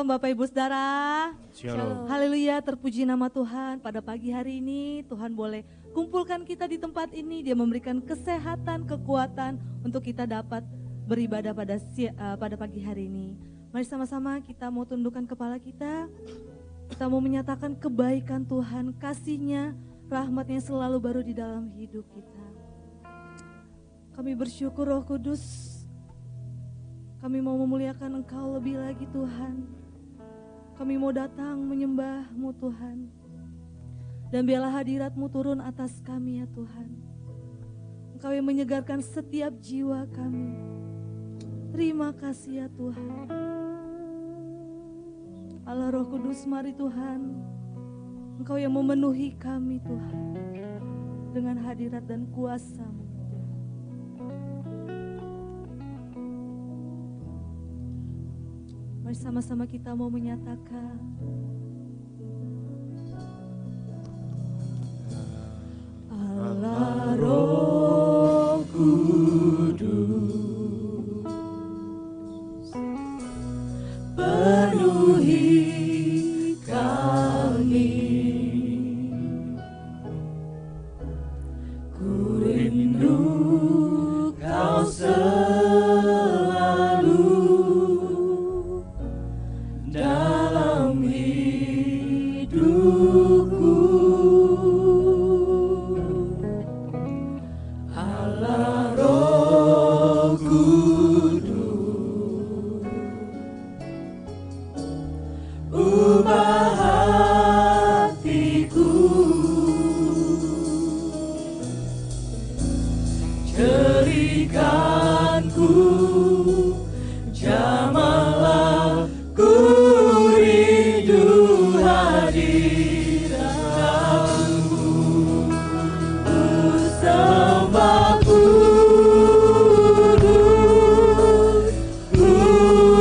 Shalom Bapak Ibu Saudara. Shalom. Haleluya, terpuji nama Tuhan. Pada pagi hari ini Tuhan boleh kumpulkan kita di tempat ini. Dia memberikan kesehatan, kekuatan untuk kita dapat beribadah pada pagi hari ini. Mari sama-sama kita mau tundukkan kepala kita. Kita mau menyatakan kebaikan Tuhan, kasih-Nya, rahmat-Nya selalu baru di dalam hidup kita. Kami bersyukur Roh Kudus. Kami mau memuliakan Engkau lebih lagi Tuhan. Kami mau datang menyembah-Mu Tuhan. Dan biarlah hadirat-Mu turun atas kami ya Tuhan. Engkau yang menyegarkan setiap jiwa kami. Terima kasih ya Tuhan. Allah Roh Kudus, mari Tuhan. Engkau yang memenuhi kami Tuhan. Dengan hadirat dan kuasa-Mu. Mari sama-sama kita mau menyatakan Allah Roh Kudus penuhi kami, ku rindu Kau dalam hidupku. Allah Roh Kudus, ubah hatiku, jadikanku jamalah ku rindu hadirat-Mu, ku sembah kudus, kudus,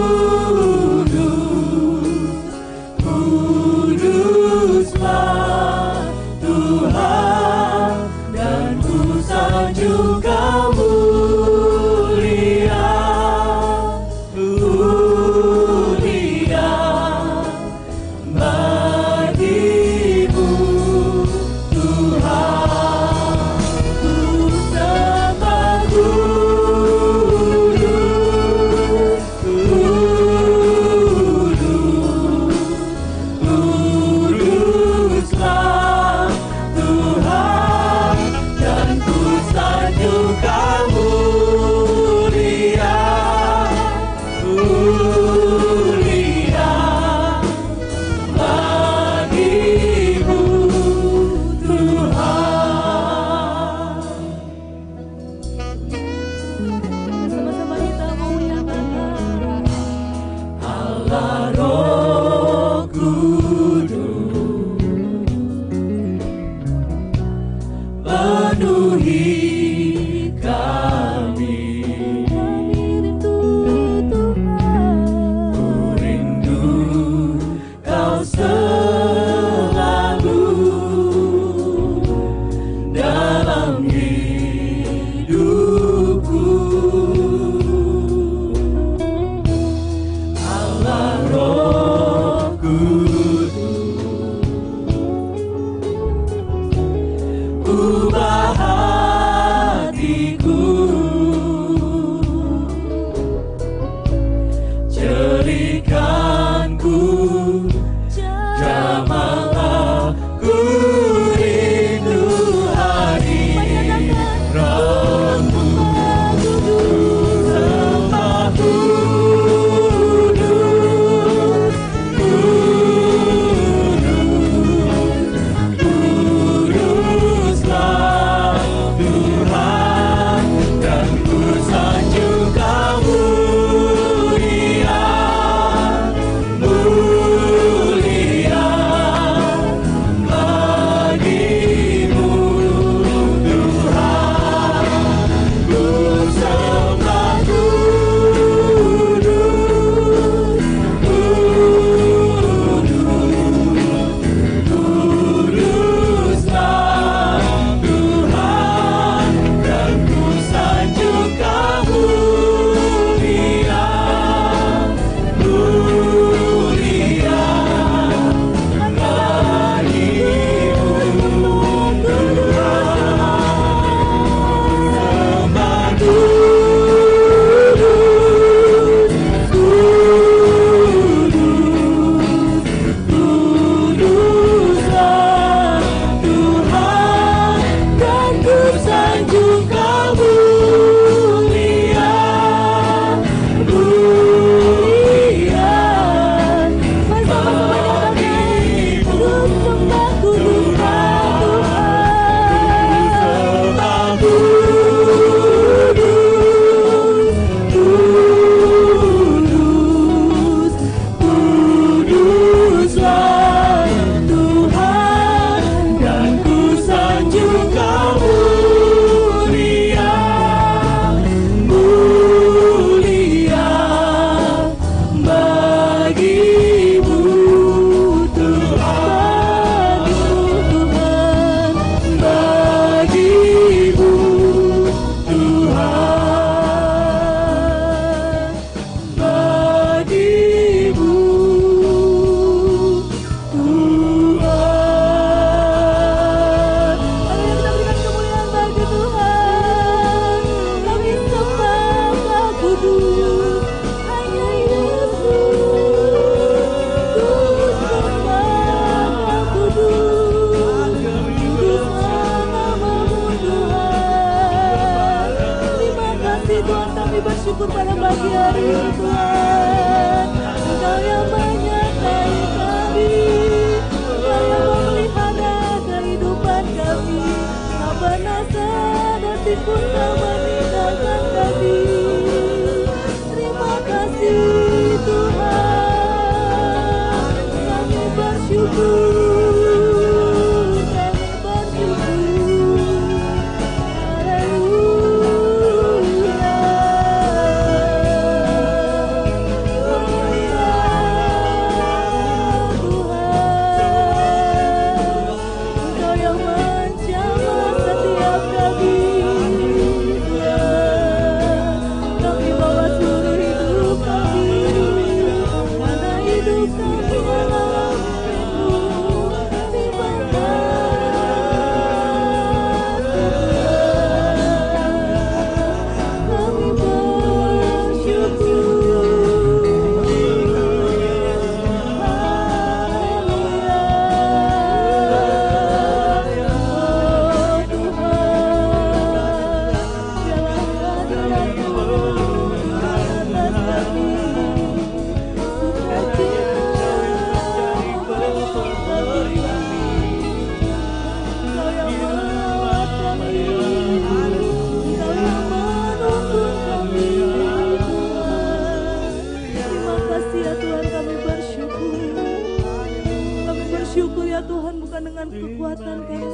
ya Tuhan, bukan dengan kekuatan kami,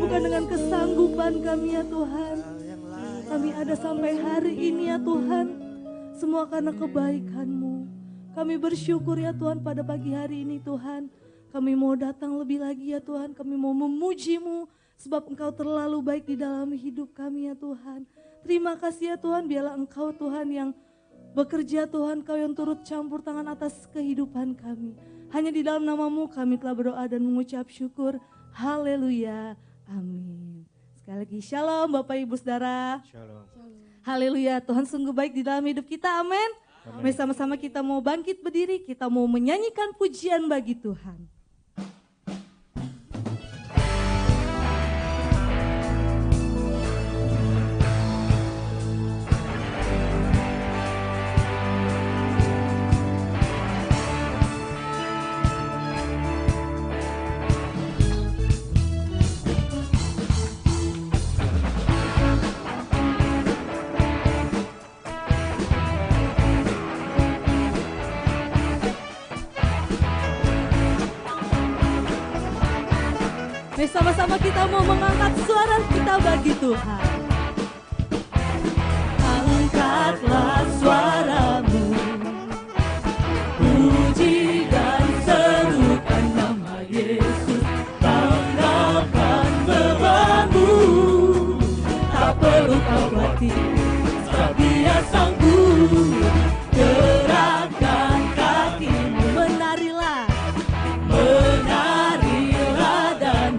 bukan dengan kesanggupan kami ya Tuhan. Kami ada sampai hari ini ya Tuhan, semua karena kebaikan-Mu. Kami bersyukur ya Tuhan pada pagi hari ini Tuhan. Kami mau datang lebih lagi ya Tuhan, kami mau memuji-Mu sebab Engkau terlalu baik di dalam hidup kami ya Tuhan. Terima kasih ya Tuhan, biarlah Engkau Tuhan yang bekerja Tuhan, Kau yang turut campur tangan atas kehidupan kami. Hanya di dalam nama-Mu kami telah berdoa dan mengucap syukur. Haleluya, amin. Sekali lagi shalom Bapak Ibu Saudara. Shalom. Haleluya, Tuhan sungguh baik di dalam hidup kita, amin. Mari sama-sama kita mau bangkit berdiri, kita mau menyanyikan pujian bagi Tuhan. Mari sama-sama kita mau mengangkat suara kita bagi Tuhan. Angkatlah suaramu, puji dan serukan nama Yesus. Tanggalkan bebanmu, tak perlu kau khawatir, sebab Dia sanggup. Gerakkan kakimu, menarilah, dan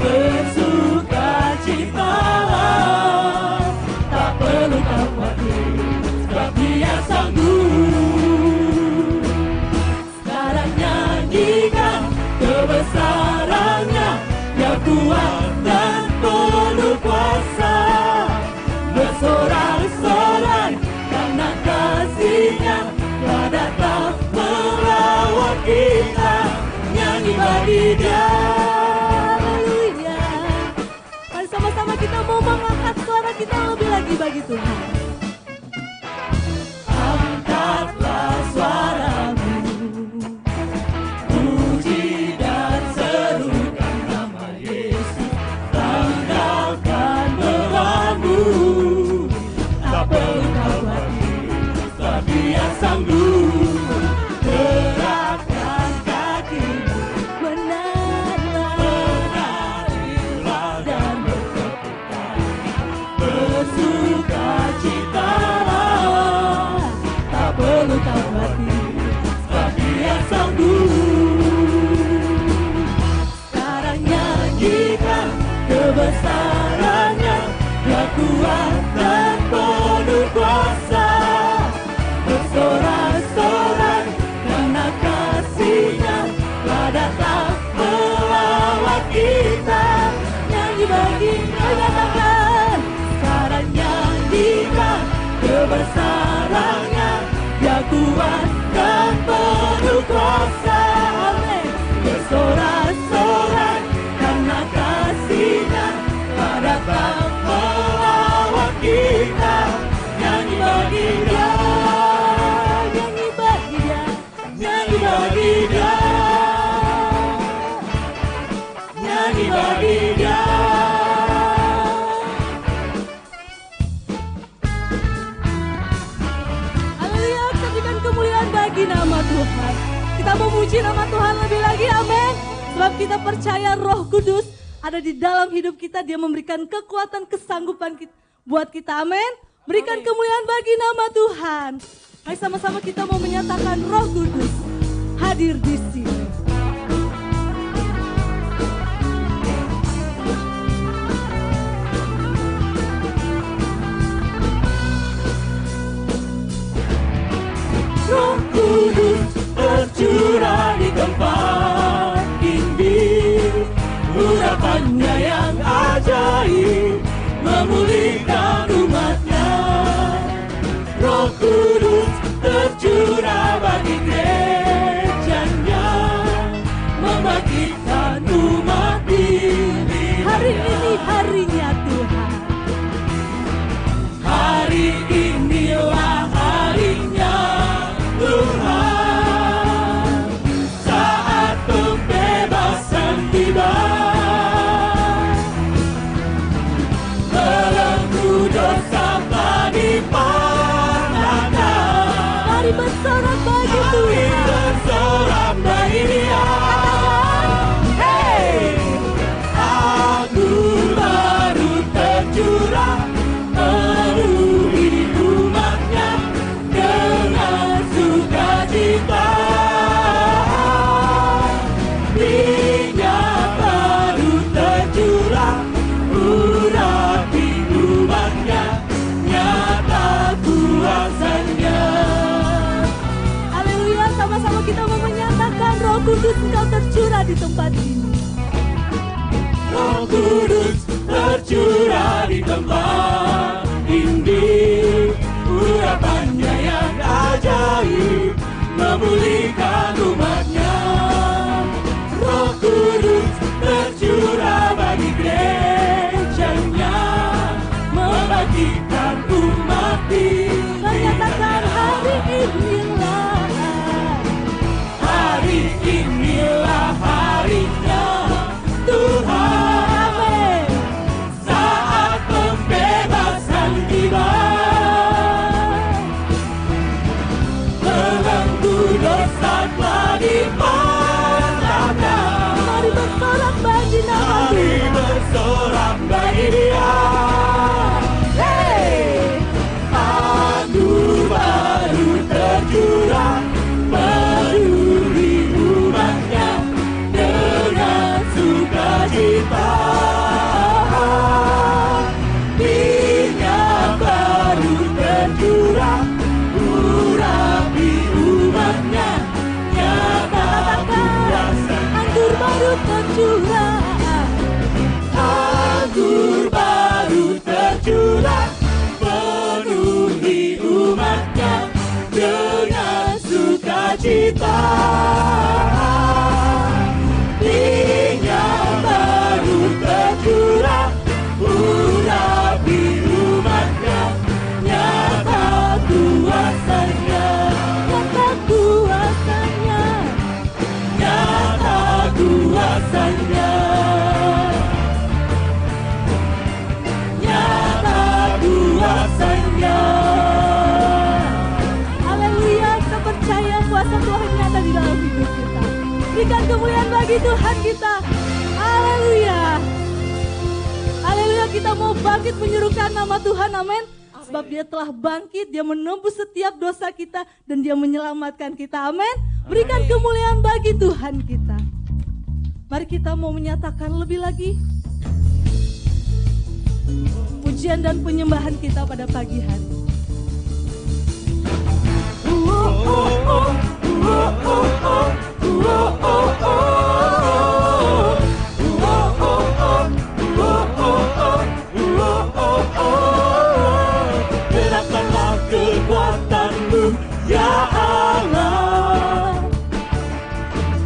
bersukacitalah, tak perlu kau khawatir, sebab Dia sanggup. Sekarang nyanyikan kebesarannya, Dia kuat dan penuh kuasa. Bersorak-sorai karena kasih-Nya telah datang melawat kita. Nyanyi bagi Dia. Sama-sama kita mau mengangkat suara kita lebih lagi bagi Tuhan. Angkatlah suaramu, puji dan serukan nama Yesus. Tanggalkan bebanmu, tak perlu kau khawatir, sebab Dia sanggup. Gerakkan kakimu, bersukacitalah, tak perlu kau khawatir, sebab Dia sanggup. Sekarang nyanyikan kebesarannya, Dia kuat dan penuh kuasa. Bersorak-sorai karena kasih-Nya telah datang melawat kita. Nyanyi bagi menyatakan, sekarang nyanyikan kebesarannya, Dia kuat dan penuh kuasa. Amin. Bersorak-sorai karena kasih-Nya telah datang melawat kita. Nyanyi bagi Dia, nyanyi bagi Dia, nyanyi bagi Dia, nyanyi bagi Dia. Haleluya, kita berikan kemuliaan bagi nama Tuhan. Kita memuji nama Tuhan lebih lagi, amin. Sebab kita percaya Roh Kudus ada di dalam hidup kita, Dia memberikan kekuatan, kesanggupan buat kita, amin. Berikan kemuliaan bagi nama Tuhan. Mari sama-sama kita mau menyatakan Roh Kudus hadir di sini. Roh Kudus tercurah di tempat ini, urapannya yang ajaib memulihkan umatnya. Roh Kudus tercurah bagi gerejanya, membangkitkan umat ini. Hari ini harinya Tuhan, hari inilah harinya Tuhan. Saat bersorak bagi Tuhan. bersorak bagi Dia. Hey, anggur baru tercurah penuhi umatnya dengan sukacita. Minyak baru tercurah urapi umatnya, nyata kuasanya. Haleluya, sama-sama kita mau menyatakan Roh Kudus Engkau tercurah di tempat ini. Roh Kudus tercurah di tempat ini, urapannya yang ajaib memulihkan umatnya. Roh Kudus tercurah bagi gerejanya, membangkitkan umat di Menyatakan hari inilah harinya Tuhan. Amin. Saat pembebasan tiba, belenggu dosa telah dipatahkan. Mari bersorak bagi nama Mari Tuhan. bersorak bagi Dia. Hey, anggur baru tercurah penuhi umatnya dengan sukacita. Minyak baru tercurah urapi umatnya, nyata kuasa. Anggur baru tercurah. Anggur baru tercurah penuhi umatnya dengan sukacita. Minyak baru tercurah urapi umatnya, nyata kuasanya. Nyata kuasanya. Nyata kuasanya. Nyata kuasanya. Haleluya, kita percaya kuasa Tuhan nyata di dalam hidup kita. Berikan kemuliaan bagi Tuhan kita. Haleluya. Haleluya, kita mau bangkit menyerukan nama Tuhan, amin. Sebab Dia telah bangkit, Dia menembus setiap dosa kita dan Dia menyelamatkan kita, amin. Berikan kemuliaan bagi Tuhan kita. Mari kita mau menyatakan lebih lagi pujian dan penyembahan kita pada pagi hari. Gerakkanlah kekuatan-Mu, ya Allah.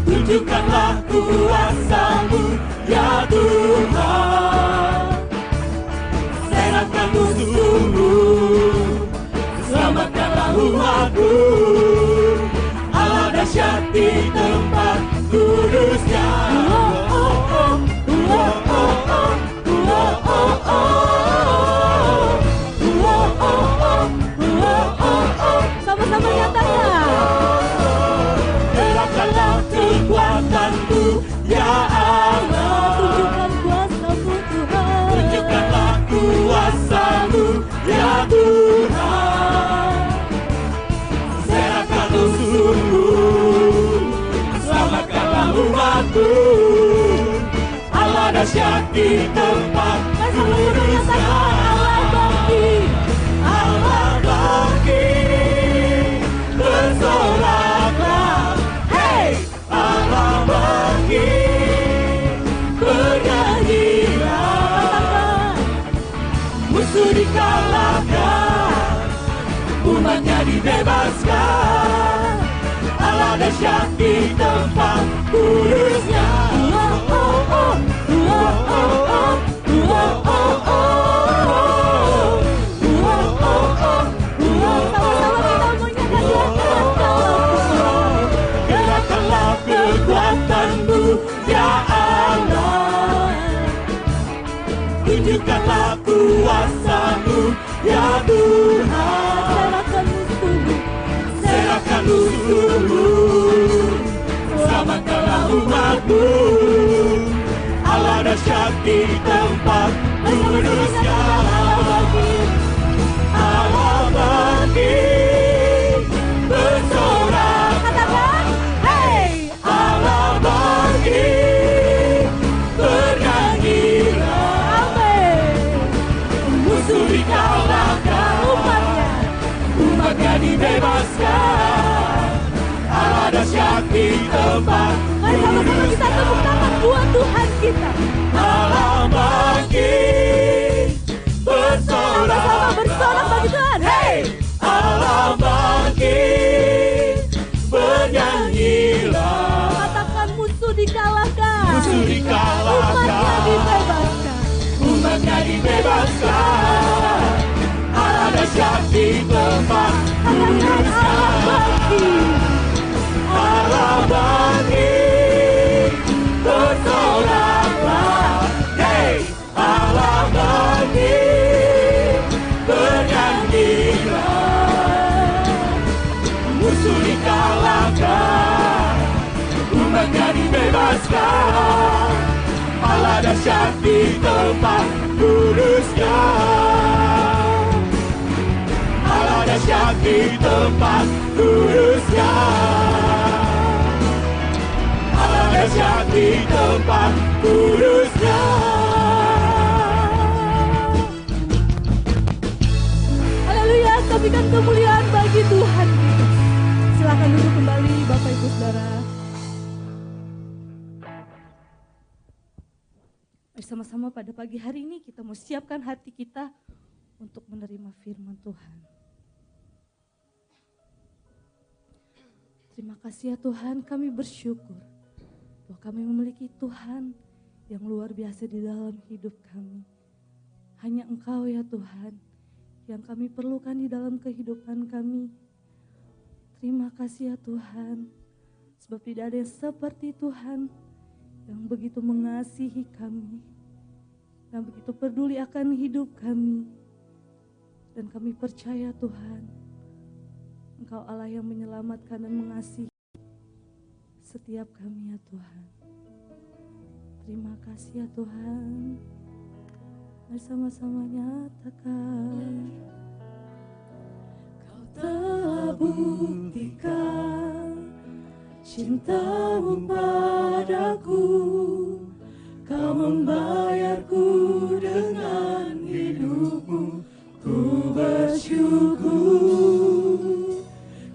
Tunjukkanlah kuasa-Mu, ya Tuhan. Serahkan musuh-Mu, selamatkanlah umat-Mu. Allah dahsyat di tempat kudus-Nya. Sama-sama nyatakan. Gerakkanlah kekuatan-Mu, ya Allah. Tunjukkan kuasa-Mu Tuhan. Tunjukkanlah kuasa-Mu, ya Tuhan. Serahkan musuh-Mu, selamatkanlah umat-Mu. Allah dahsyat di tempat kudus-Nya. Allah bangkit. Allah bangkit, bersoraklah. Hey, Allah bangkit, bernyanyilah. Musuh dikalahkan, umatnya dibebaskan. Allah dahsyat di tempat kudus-Nya. Gerakkanlah kekuatan-Mu, ya Allah. Tunjukkanlah kuasa-Mu, ya Tuhan. Serahkan musuh. Serahkan musuh di tempat kudusnya. Allah bangkit, bersorak. Katakan, hey, Allah bangkit, bernyanyilah. amin. Musuh dikalahkan, umatnya dibebaskan. Allah dahsyat di tempat Mari sama-sama kita tepuk tangan buat Tuhan kita. Allah bangkit, bersorak. Sama-sama bersorak bagi Tuhan. Hey, Allah bangkit, bernyanyilah. katakan musuh dikalahkan. Musuh dikalahkan, Umatnya dibebaskan. umatnya dibebaskan. Allah dahsyat di tempat Katakan Allah bangkit. Allah bangkit, bersoraklah. Hey, Allah bangkit, bernyanyilah. Musuh dikalahkan, umatnya dibebaskan. Allah dahsyat di tempat kudusnya. Allah dahsyat di tempat kudusnya. Allah dahsyat di tempat kudusnya. Haleluya, berikan kemuliaan bagi Tuhan kita. Silakan duduk kembali Bapak Ibu Saudara. Bersama-sama pada pagi hari ini kita mau siapkan hati kita untuk menerima firman Tuhan. Terima kasih ya Tuhan, kami bersyukur bahwa kami memiliki Tuhan yang luar biasa di dalam hidup kami. Hanya Engkau ya Tuhan yang kami perlukan di dalam kehidupan kami. Terima kasih ya Tuhan, sebab tidak ada yang seperti Tuhan yang begitu mengasihi kami, yang begitu peduli akan hidup kami. Dan kami percaya Tuhan, Engkau Allah yang menyelamatkan dan mengasihi setiap kami ya Tuhan. Terima kasih ya Tuhan. Mari sama-sama nyatakan. Kau telah buktikan cintamu padaku. Kau membayarku dengan hidupmu. Ku bersyukur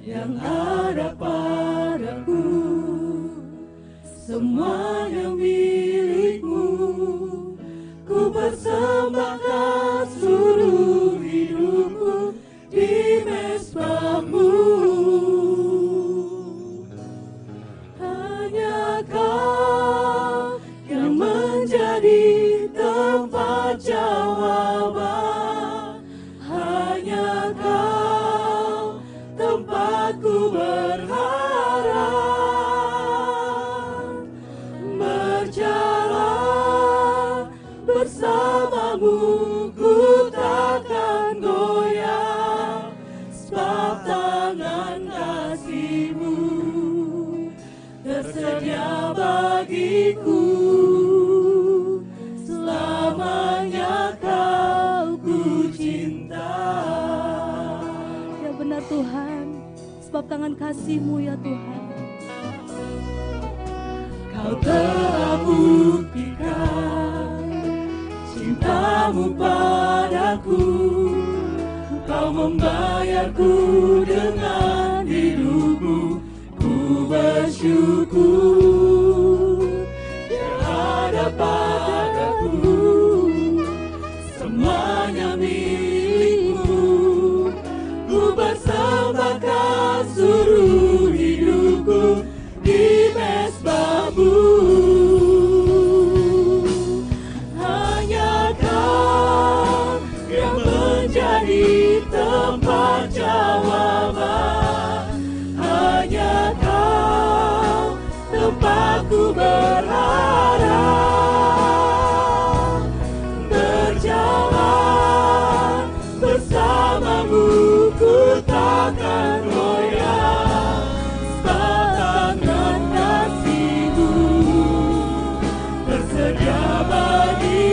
yang ada padaku, semuanya milikmu. Ku persembahkan seluruh hidupku di mezbahmu. Hanya Kau yang menjadi tempat jawaban. Hanya Kau tempatku berharap. Berjalan bersamamu ku takkan goyah, sebab tangan kasih-Mu tersedia bagiku. Selamanya Kau ku cinta. Ya benar Tuhan, sebab tangan kasih-Mu ya Tuhan. Kau telah buktikan cintamu padaku. Kau membayarku dengan hidupmu. Ku bersyukur yang ada padaku, semuanya milikmu. Ku persembahkan seluruh hidupku di mezbahmu. Hanya Kau yang menjadi tempat jawaban. Hanya Kau tempatku berharap. Berjalan bersamamu ku takkan goyah, sebab tangan kasih-Mu tersedia bagi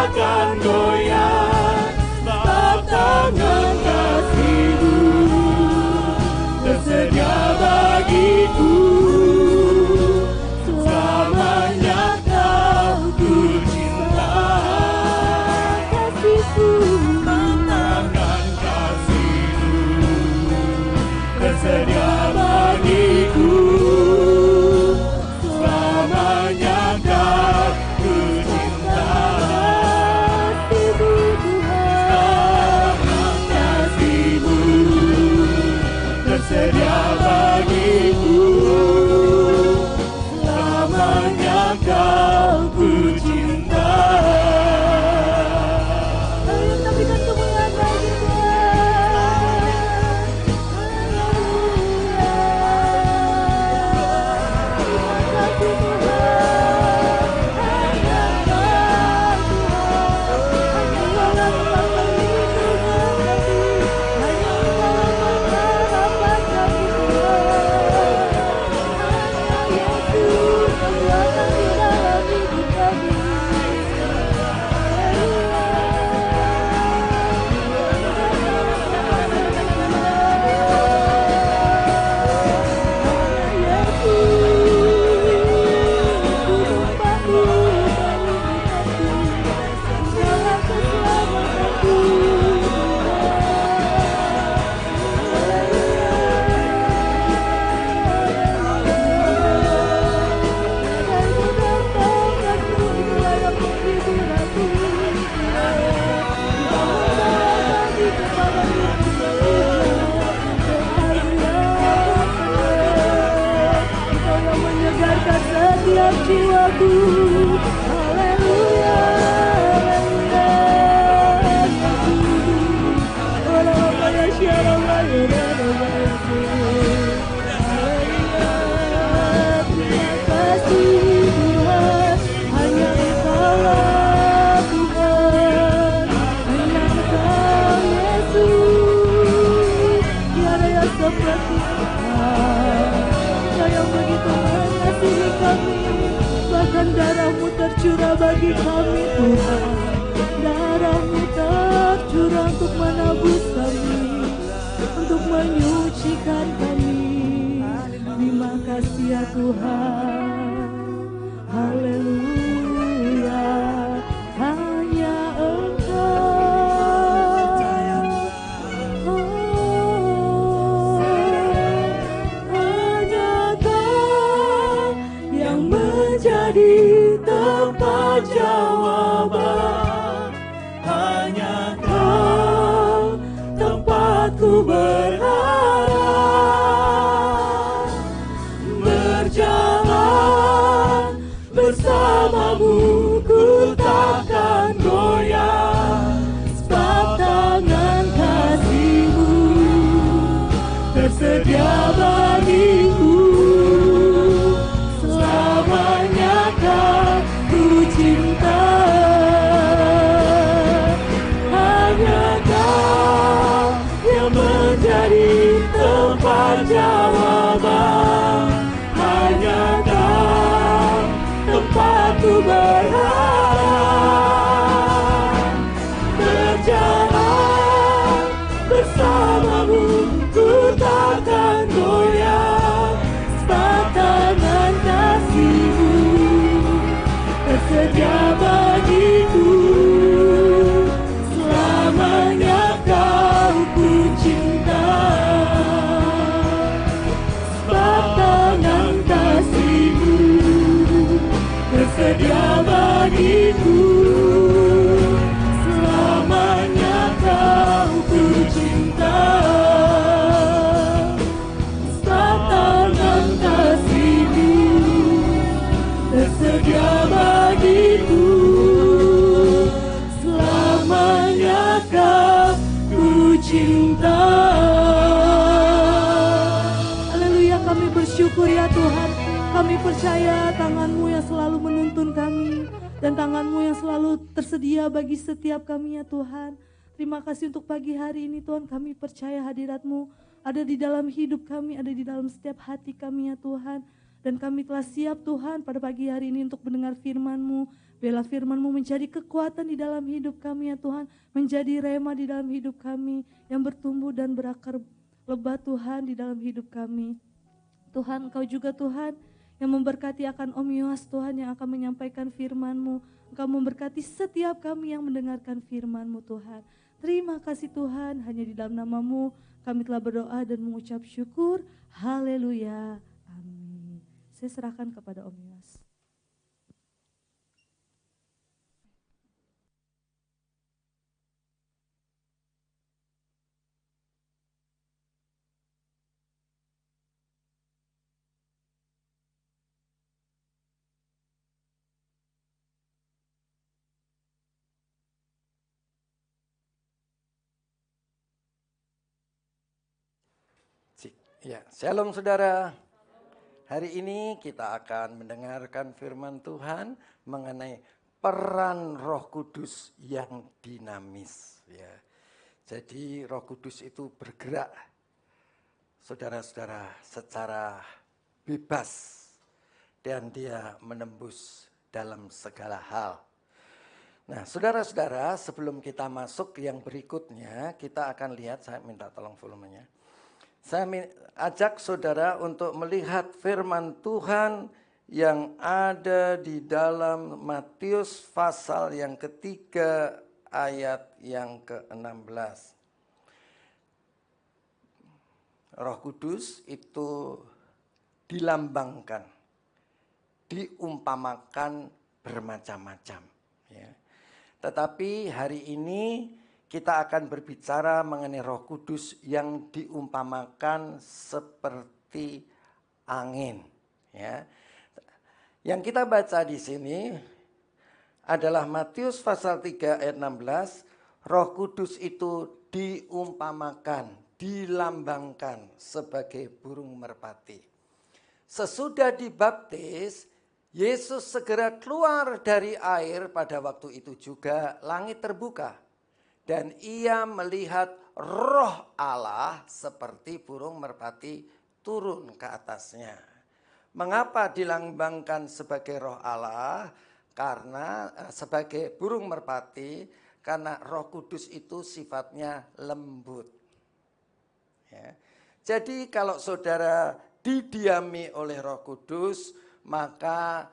takkan goyah, sebab tangan kasih-Mu tersedia bagiku. Selamanya Kau ku cinta, kasih-Mu, tangan kasih-Mu tersedia bagiku. Selamanya Kau ku cinta, kasih-Mu Tuhan, kasih-Mu tersedia bagiku. Selamanya Kau ku cinta. Ayo kita berikan kemuliaan bagi Tuhan. Haleluya. Terima kasih Tuhan. Hanya Kau Tuhan. Hanya Engkau perlindungan kami. Hanya Engkau pengharapan kami Tuhan. Hanya Yesus kekuatan di dalam hidup kami. Setiap jiwaku, haleluya, terima kasih Tuhan, hanya Engkaulah Tuhan, hanya Engkau Yesus, tiada yang seperti Engkau. Engkau yang begitu mengasihi kami, bahkan darah-Mu tercurah bagi kami Tuhan. Darah-Mu tercurah untuk menebus kami, untuk menyucikan kami. Terima kasih ya Tuhan. Haleluya. Hanya Menjadi tempat jawaban, hanya Kau tempatku berharap. Berjalan bersama-Mu ku takkan goyah, sebab tangan kasih-Mu tersedia bagiku. Selamanya Kau ku cinta, hanya Kau yang menjadi tempat jawaban, hanya Kau tempatku berharap. Berjalan bersama-Mu ku takkan goyah, sebab tangan kasih-Mu tersedia bagiku. Selamanya Kau ku cinta, sebab tangan kasih-Mu tersedia bagiku. Selamanya Kau ku cinta, sebab tangan kasih-Mu tersedia bagiku. Selamanya Kau ku cinta. haleluya, kami bersyukur ya Tuhan. Kami percaya tangan-Mu yang selalu menuntun kami, dan tangan-Mu yang selalu tersedia bagi setiap kami ya Tuhan. Terima kasih untuk pagi hari ini Tuhan, kami percaya hadirat-Mu ada di dalam hidup kami, ada di dalam setiap hati kami ya Tuhan. Dan kami telah siap Tuhan pada pagi hari ini untuk mendengar firman-Mu. Biarlah firman-Mu menjadi kekuatan di dalam hidup kami ya Tuhan. Menjadi rema di dalam hidup kami yang bertumbuh dan berakar lebat Tuhan di dalam hidup kami. Tuhan, Engkau juga Tuhan yang memberkati akan Om Yoas Tuhan yang akan menyampaikan firman-Mu. Engkau memberkati setiap kami yang mendengarkan firman-Mu Tuhan. Terima kasih Tuhan, hanya di dalam nama-Mu kami telah berdoa dan mengucap syukur. Haleluya. Amin. Saya serahkan kepada Om Yoas. Ya, shalom saudara. Hari ini kita akan mendengarkan firman Tuhan mengenai peran Roh Kudus yang dinamis. Ya, jadi Roh Kudus itu bergerak, saudara-saudara, secara bebas dan dia menembus dalam segala hal. Nah, saudara-saudara, sebelum kita masuk yang berikutnya, kita akan lihat, saya minta tolong volumenya. Saya ajak saudara untuk melihat firman Tuhan yang ada di dalam Matius pasal yang ketiga ayat yang ke-16. Roh Kudus itu dilambangkan, diumpamakan bermacam-macam. Ya. Tetapi hari ini kita akan berbicara mengenai Roh Kudus yang diumpamakan seperti angin. Ya. Yang kita baca di sini adalah Matius pasal 3 ayat 16. Roh Kudus itu diumpamakan, dilambangkan sebagai burung merpati. Sesudah dibaptis, Yesus segera keluar dari air. Pada waktu itu juga langit terbuka. Dan ia melihat Roh Allah seperti burung merpati turun ke atasnya. Mengapa dilambangkan sebagai Roh Allah? Karena sebagai burung merpati, karena Roh Kudus itu sifatnya lembut. Ya. Jadi kalau saudara didiami oleh Roh Kudus, maka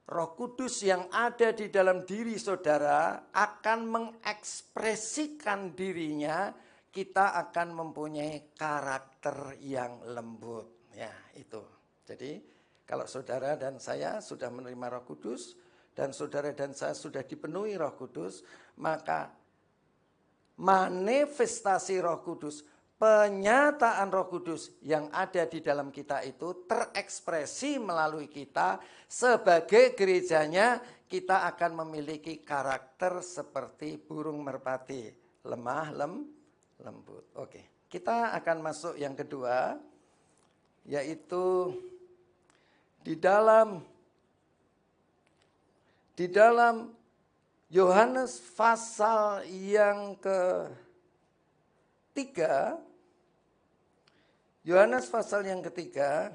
Roh Kudus yang ada di dalam diri saudara akan mengekspresikan dirinya, kita akan mempunyai karakter yang lembut. Ya, itu. Jadi, kalau saudara dan saya sudah menerima Roh Kudus, dan saudara dan saya sudah dipenuhi Roh Kudus, maka manifestasi Roh Kudus, penyataan Roh Kudus yang ada di dalam kita itu terekspresi melalui kita. Sebagai gerejanya kita akan memiliki karakter seperti burung merpati, lemah, lembut. Oke, kita akan masuk yang kedua, yaitu di dalam Yohanes pasal yang ketiga, Yohanes pasal yang ketiga,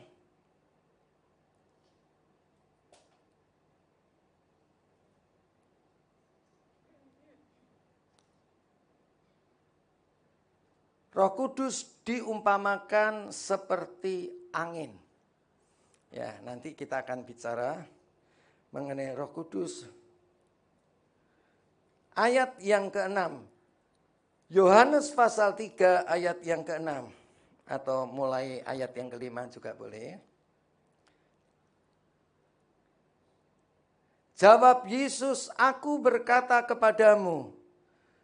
Roh Kudus diumpamakan seperti angin. Ya, nanti kita akan bicara mengenai Roh Kudus. Ayat yang ke-6. Yohanes pasal 3 ayat yang ke-6. Atau mulai ayat yang ke-5 juga boleh. Jawab Yesus, aku berkata kepadamu,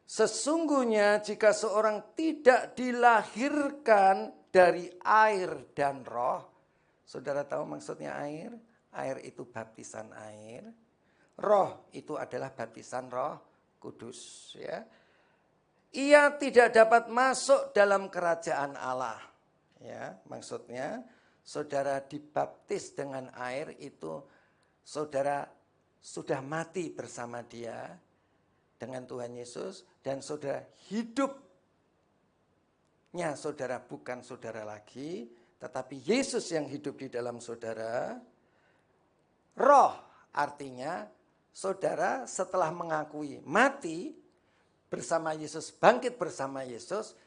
sesungguhnya jika seorang tidak dilahirkan dari air dan roh. Saudara tahu maksudnya air? Air itu baptisan air. Roh itu adalah baptisan Roh Kudus. Ya. Ia tidak dapat masuk dalam kerajaan Allah. Ya, maksudnya saudara dibaptis dengan air itu saudara sudah mati bersama dia dengan Tuhan Yesus, dan saudara hidupnya saudara bukan saudara lagi, tetapi Yesus yang hidup di dalam saudara. Roh artinya saudara setelah mengakui mati bersama Yesus, bangkit bersama Yesus,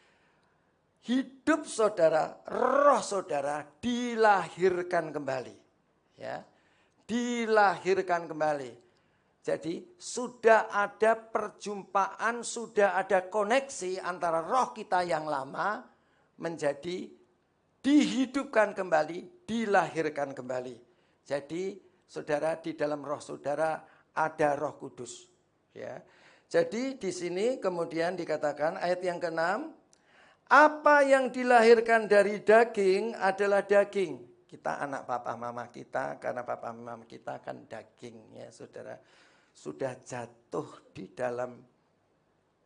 hidup saudara, roh saudara dilahirkan kembali. Ya, dilahirkan kembali. Jadi sudah ada perjumpaan, sudah ada koneksi antara roh kita yang lama menjadi dihidupkan kembali, dilahirkan kembali. Jadi saudara, di dalam roh saudara ada Roh Kudus. Ya. Jadi di sini kemudian dikatakan ayat yang ke-6, apa yang dilahirkan dari daging adalah daging. Kita anak papa mama kita, karena papa mama kita kan daging ya saudara. Sudah jatuh di dalam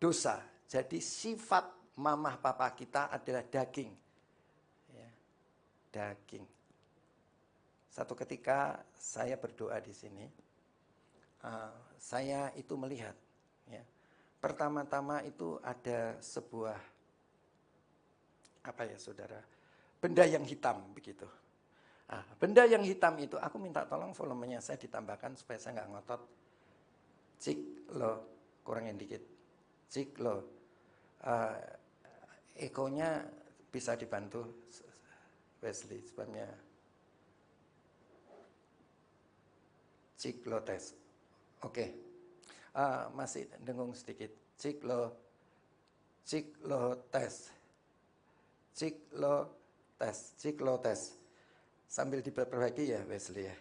dosa. Jadi sifat mama papa kita adalah daging. Ya. Daging. Satu ketika saya berdoa di sini, saya itu melihat, ya, pertama-tama itu ada sebuah, apa ya saudara, benda yang hitam begitu. Benda yang hitam itu, aku minta tolong volumenya saya ditambahkan supaya saya nggak ngotot. Cik lo, kurangin dikit. Cik lo, ekonya bisa dibantu Wesley sebabnya. Ciklotes. Oke. Masih dengung sedikit. Ciklotes. Sambil diperbaiki ya Wesley ya.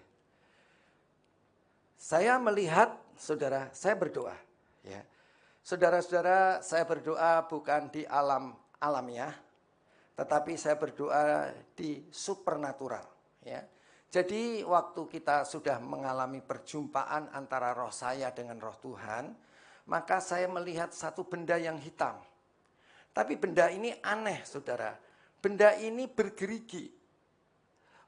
Saya melihat saudara, saya berdoa ya. Saudara-saudara, saya berdoa bukan di alam alamiah, tetapi saya berdoa di supernatural ya. Jadi waktu kita sudah mengalami perjumpaan antara roh saya dengan roh Tuhan, maka saya melihat satu benda yang hitam. Tapi benda ini aneh saudara, benda ini bergerigi.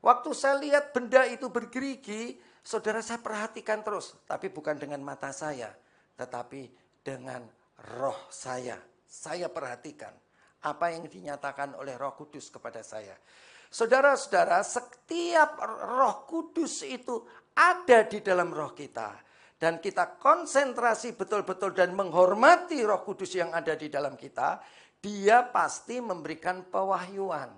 Waktu saya lihat benda itu bergerigi, saudara saya perhatikan terus. Tapi bukan dengan mata saya, tetapi dengan roh saya. Saya perhatikan apa yang dinyatakan oleh Roh Kudus kepada saya. Saudara-saudara, setiap Roh Kudus itu ada di dalam roh kita. Dan kita konsentrasi betul-betul dan menghormati Roh Kudus yang ada di dalam kita. Dia pasti memberikan pewahyuan.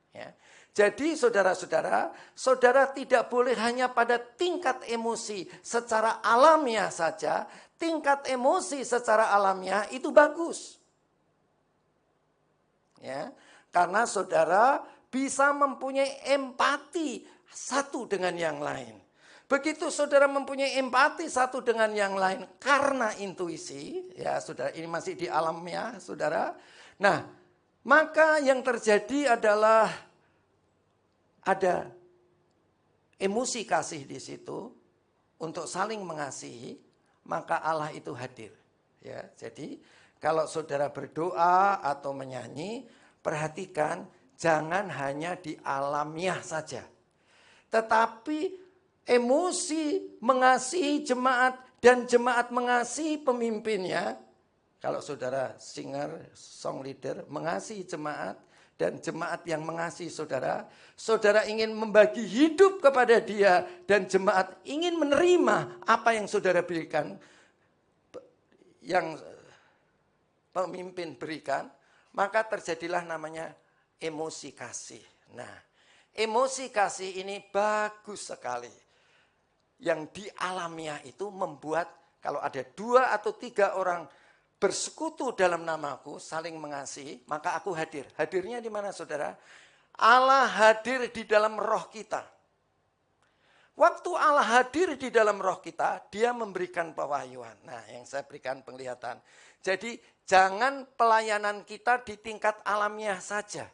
Ya. Jadi saudara-saudara, saudara tidak boleh hanya pada tingkat emosi secara alamiah saja. Tingkat emosi secara alamiah itu bagus. Ya, karena saudara bisa mempunyai empati satu dengan yang lain. Begitu saudara mempunyai empati satu dengan yang lain karena intuisi, ya saudara, ini masih di alamnya saudara. Nah, maka yang terjadi adalah ada emosi kasih di situ untuk saling mengasihi, maka Allah itu hadir. Ya, jadi kalau saudara berdoa atau menyanyi, perhatikan jangan hanya di alamiah saja. Tetapi emosi mengasihi jemaat dan jemaat mengasihi pemimpinnya. Kalau saudara singer, song leader mengasihi jemaat dan jemaat yang mengasihi saudara. Saudara ingin membagi hidup kepada dia dan jemaat ingin menerima apa yang saudara berikan. Yang pemimpin berikan, maka terjadilah namanya emosi kasih. Nah, emosi kasih ini bagus sekali. Yang di alamiah itu membuat kalau ada 2 atau 3 orang bersekutu dalam namaku, saling mengasihi, maka aku hadir. Hadirnya di mana saudara? Allah hadir di dalam roh kita. Waktu Allah hadir di dalam roh kita, dia memberikan pewahyuan. Nah, yang saya berikan penglihatan. Jadi, jangan pelayanan kita di tingkat alamiah saja.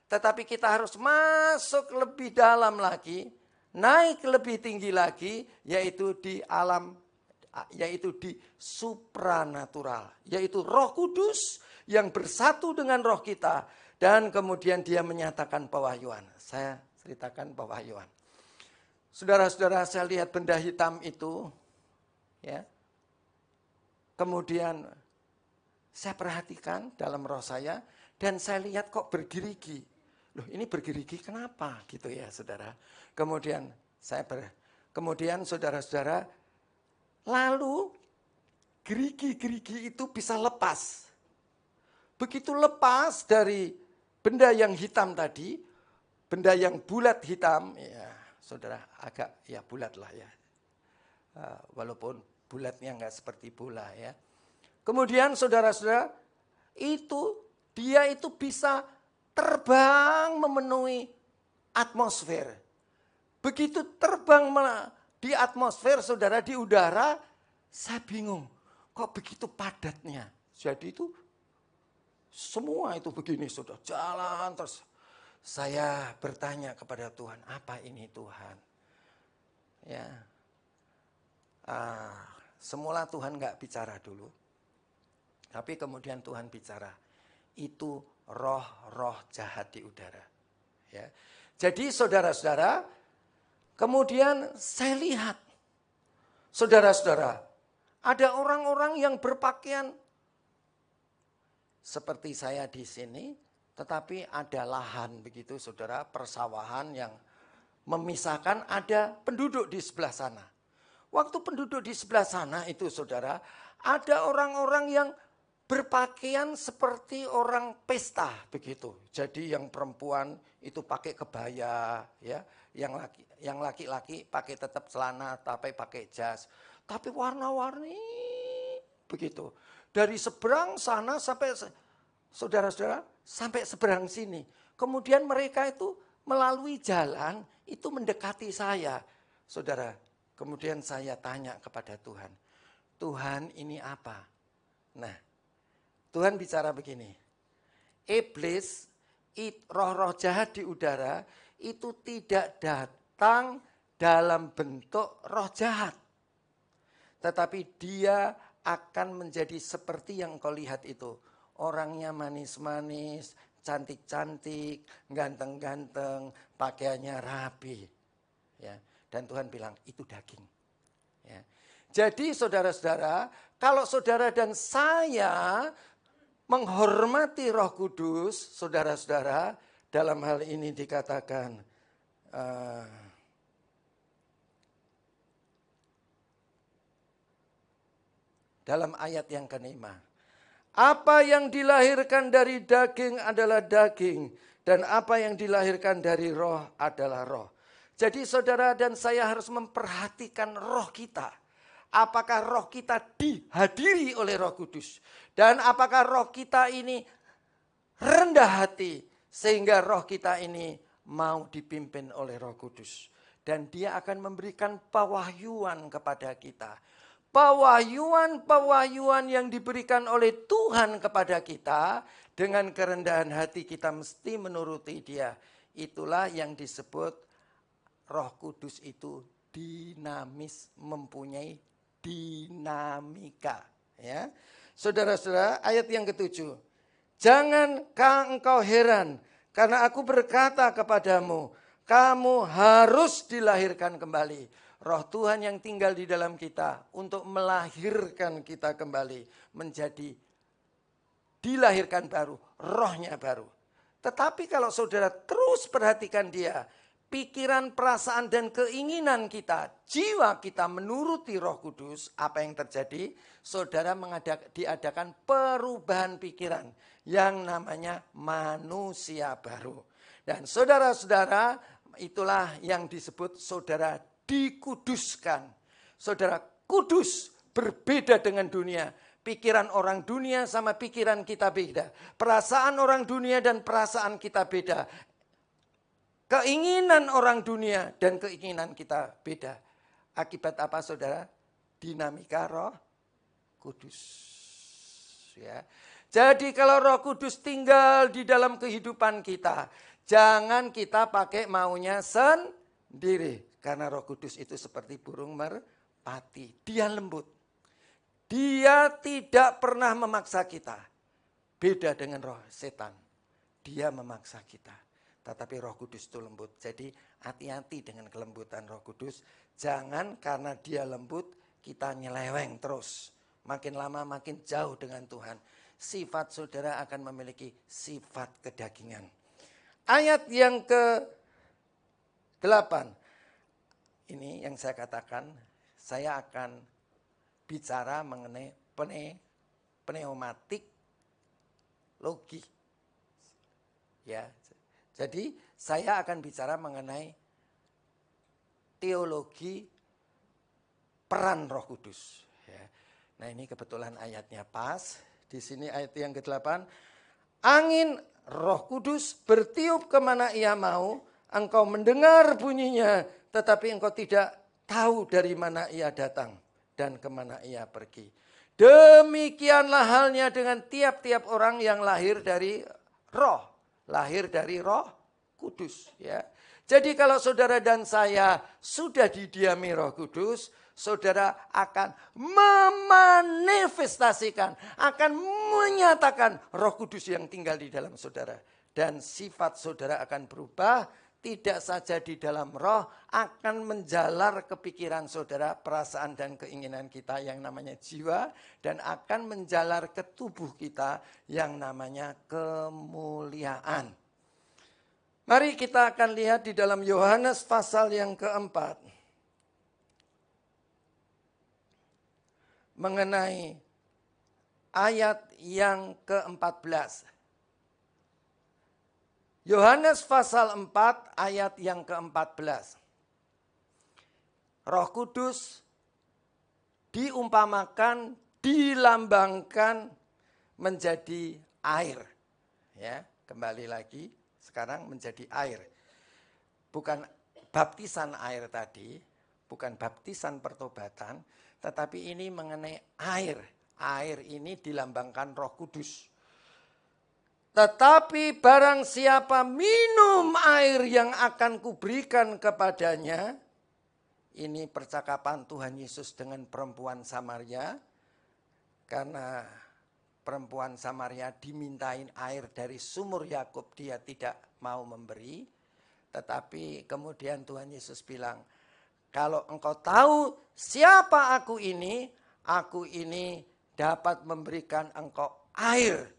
Tetapi kita harus masuk lebih dalam lagi, naik lebih tinggi lagi, yaitu di alam, yaitu di supranatural. Yaitu Roh Kudus yang bersatu dengan roh kita. Dan kemudian dia menyatakan pewahyuan. Saya ceritakan pewahyuan. Saudara-saudara, saya lihat benda hitam itu, ya. Kemudian saya perhatikan dalam roh saya, dan saya lihat kok bergerigi. loh ini bergerigi kenapa gitu ya saudara. Kemudian kemudian saudara-saudara, lalu gerigi-gerigi itu bisa lepas. Begitu lepas dari benda yang hitam tadi, benda yang bulat hitam, ya saudara agak ya bulat lah ya. Walaupun bulatnya enggak seperti bola ya. Kemudian saudara-saudara, dia itu bisa terbang memenuhi atmosfer. Begitu terbang di atmosfer, saudara, di udara, saya bingung. Kok begitu padatnya? Jadi itu semua itu begini, saudara, jalan terus. Saya bertanya kepada Tuhan, apa ini Tuhan? Ya, semula Tuhan nggak bicara dulu, tapi kemudian Tuhan bicara. Itu roh-roh jahat di udara. Ya. Jadi saudara-saudara, kemudian saya lihat, saudara-saudara, ada orang-orang yang berpakaian seperti saya di sini, tetapi ada lahan begitu saudara, persawahan yang memisahkan, ada penduduk di sebelah sana. Waktu penduduk di sebelah sana itu saudara, ada orang-orang yang berpakaian seperti orang pesta begitu. Jadi yang perempuan itu pakai kebaya ya, yang laki-laki pakai tetap celana tapi pakai jas. Tapi warna-warni begitu. Dari seberang sana sampai saudara-saudara sampai seberang sini. Kemudian mereka itu melalui jalan itu mendekati saya. Saudara, kemudian saya tanya kepada Tuhan. Tuhan, ini apa? Nah, Tuhan bicara begini, iblis, roh-roh jahat di udara itu tidak datang dalam bentuk roh jahat. Tetapi dia akan menjadi seperti yang kau lihat itu. Orangnya manis-manis, cantik-cantik, ganteng-ganteng, pakaiannya rapi. Ya. Dan Tuhan bilang, itu daging. Ya. Jadi saudara-saudara, kalau saudara dan saya menghormati Roh Kudus, saudara-saudara, dalam hal ini dikatakan dalam ayat yang ke-5. Apa yang dilahirkan dari daging adalah daging, dan apa yang dilahirkan dari roh adalah roh. Jadi saudara dan saya harus memperhatikan roh kita. Apakah roh kita dihadiri oleh Roh Kudus? Dan apakah roh kita ini rendah hati sehingga roh kita ini mau dipimpin oleh Roh Kudus? Dan dia akan memberikan pewahyuan kepada kita. Pewahyuan yang diberikan oleh Tuhan kepada kita, dengan kerendahan hati kita mesti menuruti dia. Itulah yang disebut Roh Kudus itu dinamis, mempunyai dinamika. Ya, saudara-saudara, ayat yang ke-7. Jangan engkau heran, karena aku berkata kepadamu, kamu harus dilahirkan kembali. Roh Tuhan yang tinggal di dalam kita untuk melahirkan kita kembali menjadi dilahirkan baru, rohnya baru. Tetapi kalau saudara terus perhatikan dia, pikiran, perasaan, dan keinginan kita, jiwa kita menuruti Roh Kudus, apa yang terjadi? Saudara diadakan perubahan pikiran yang namanya manusia baru. Dan saudara-saudara, itulah yang disebut saudara dikuduskan. Saudara kudus, berbeda dengan dunia. Pikiran orang dunia sama pikiran kita beda. Perasaan orang dunia dan perasaan kita beda. Keinginan orang dunia dan keinginan kita beda. Akibat apa saudara? Dinamika Roh Kudus. Ya. Jadi kalau Roh Kudus tinggal di dalam kehidupan kita, jangan kita pakai maunya sendiri. Karena Roh Kudus itu seperti burung merpati. Dia lembut. Dia tidak pernah memaksa kita. Beda dengan roh setan. Dia memaksa kita. Tetapi Roh Kudus itu lembut. Jadi hati-hati dengan kelembutan Roh Kudus. Jangan karena dia lembut kita nyeleweng terus. Makin lama makin jauh dengan Tuhan. Sifat saudara akan memiliki sifat kedagingan. ayat yang ke-8. Ini yang saya katakan, saya akan bicara mengenai pneumatik logi. Ya. Jadi saya akan bicara mengenai teologi peran Roh Kudus. Ya. Nah, ini kebetulan ayatnya pas. Di sini ayat yang ke-8. Angin Roh Kudus bertiup kemana ia mau, engkau mendengar bunyinya, tetapi engkau tidak tahu dari mana ia datang dan kemana ia pergi. Demikianlah halnya dengan tiap-tiap orang yang lahir dari Roh. Lahir dari Roh Kudus. Ya. Jadi kalau saudara dan saya sudah didiami Roh Kudus, saudara akan memanifestasikan, akan menyatakan Roh Kudus yang tinggal di dalam saudara. Dan sifat saudara akan berubah, tidak saja di dalam roh, akan menjalar ke pikiran saudara, perasaan dan keinginan kita yang namanya jiwa, dan akan menjalar ke tubuh kita yang namanya kemuliaan. Mari kita akan lihat di dalam Yohanes pasal yang keempat. Mengenai ayat yang ke-14. Yohanes pasal 4 ayat yang ke-14. Roh Kudus diumpamakan, dilambangkan menjadi air. Ya, kembali lagi. Sekarang menjadi air. Bukan baptisan air tadi, bukan baptisan pertobatan, tetapi ini mengenai air. Air ini dilambangkan Roh Kudus. Tetapi barang siapa minum air yang akan kuberikan kepadanya, ini percakapan Tuhan Yesus dengan perempuan Samaria, karena perempuan Samaria dimintain air dari sumur Yakub, dia tidak mau memberi. Tetapi kemudian Tuhan Yesus bilang, kalau engkau tahu siapa aku ini dapat memberikan engkau air.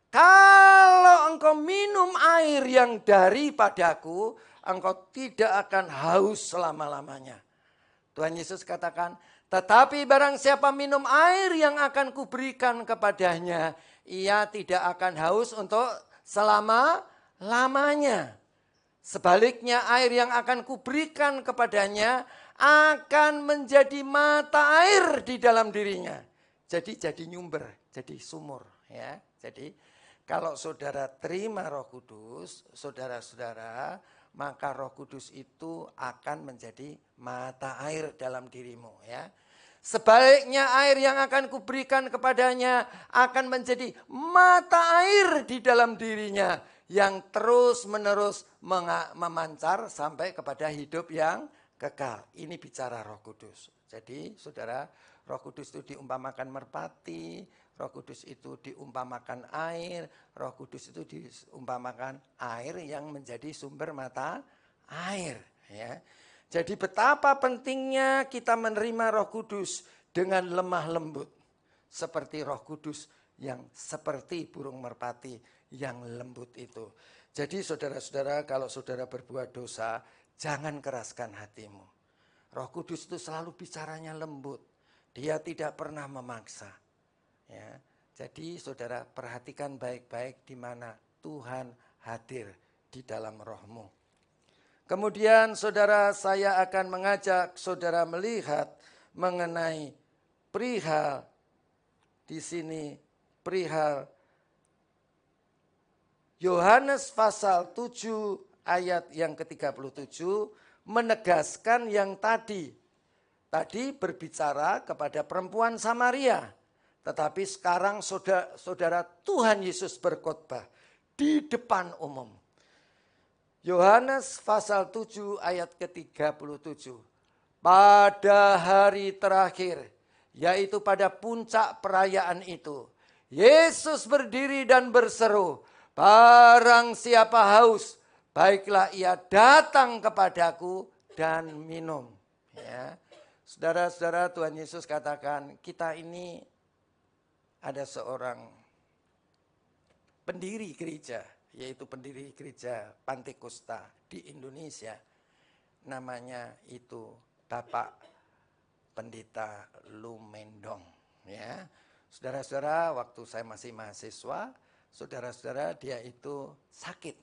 Kalau engkau minum air yang daripadaku, engkau tidak akan haus selama-lamanya. Tuhan Yesus katakan, tetapi barang siapa minum air yang akan kuberikan kepadanya, ia tidak akan haus untuk selama-lamanya. Sebaliknya air yang akan kuberikan kepadanya akan menjadi mata air di dalam dirinya. Jadi nyumber, jadi sumur. Ya. Jadi kalau saudara terima Roh Kudus, saudara-saudara, maka Roh Kudus itu akan menjadi mata air dalam dirimu, ya. Sebaliknya air yang akan kuberikan kepadanya akan menjadi mata air di dalam dirinya yang terus-menerus memancar sampai kepada hidup yang kekal. Ini bicara Roh Kudus. Jadi, saudara, Roh Kudus itu diumpamakan merpati, Roh Kudus itu diumpamakan air, Roh Kudus itu diumpamakan air yang menjadi sumber mata air. Ya. Jadi betapa pentingnya kita menerima Roh Kudus dengan lemah lembut. Seperti Roh Kudus yang seperti burung merpati yang lembut itu. Jadi saudara-saudara, kalau saudara berbuat dosa, jangan keraskan hatimu. Roh Kudus itu selalu bicaranya lembut. Dia tidak pernah memaksa. Ya, jadi saudara perhatikan baik-baik di mana Tuhan hadir di dalam rohmu. Kemudian saudara, saya akan mengajak saudara melihat mengenai perihal di sini, perihal Yohanes pasal 7 ayat yang ke-37 menegaskan yang tadi berbicara kepada perempuan Samaria. Tetapi sekarang saudara Tuhan Yesus berkhotbah di depan umum. Yohanes pasal 7 ayat ke-37. Pada hari terakhir, yaitu pada puncak perayaan itu, Yesus berdiri dan berseru, barang siapa haus, baiklah ia datang kepadaku dan minum. Ya. Saudara-saudara, Tuhan Yesus katakan, kita ini ada seorang pendiri gereja. yaitu pendiri gereja Pantekusta di Indonesia. Namanya itu Bapak Pendeta Lumendong. Ya, saudara-saudara, waktu saya masih mahasiswa, saudara-saudara, dia itu sakit.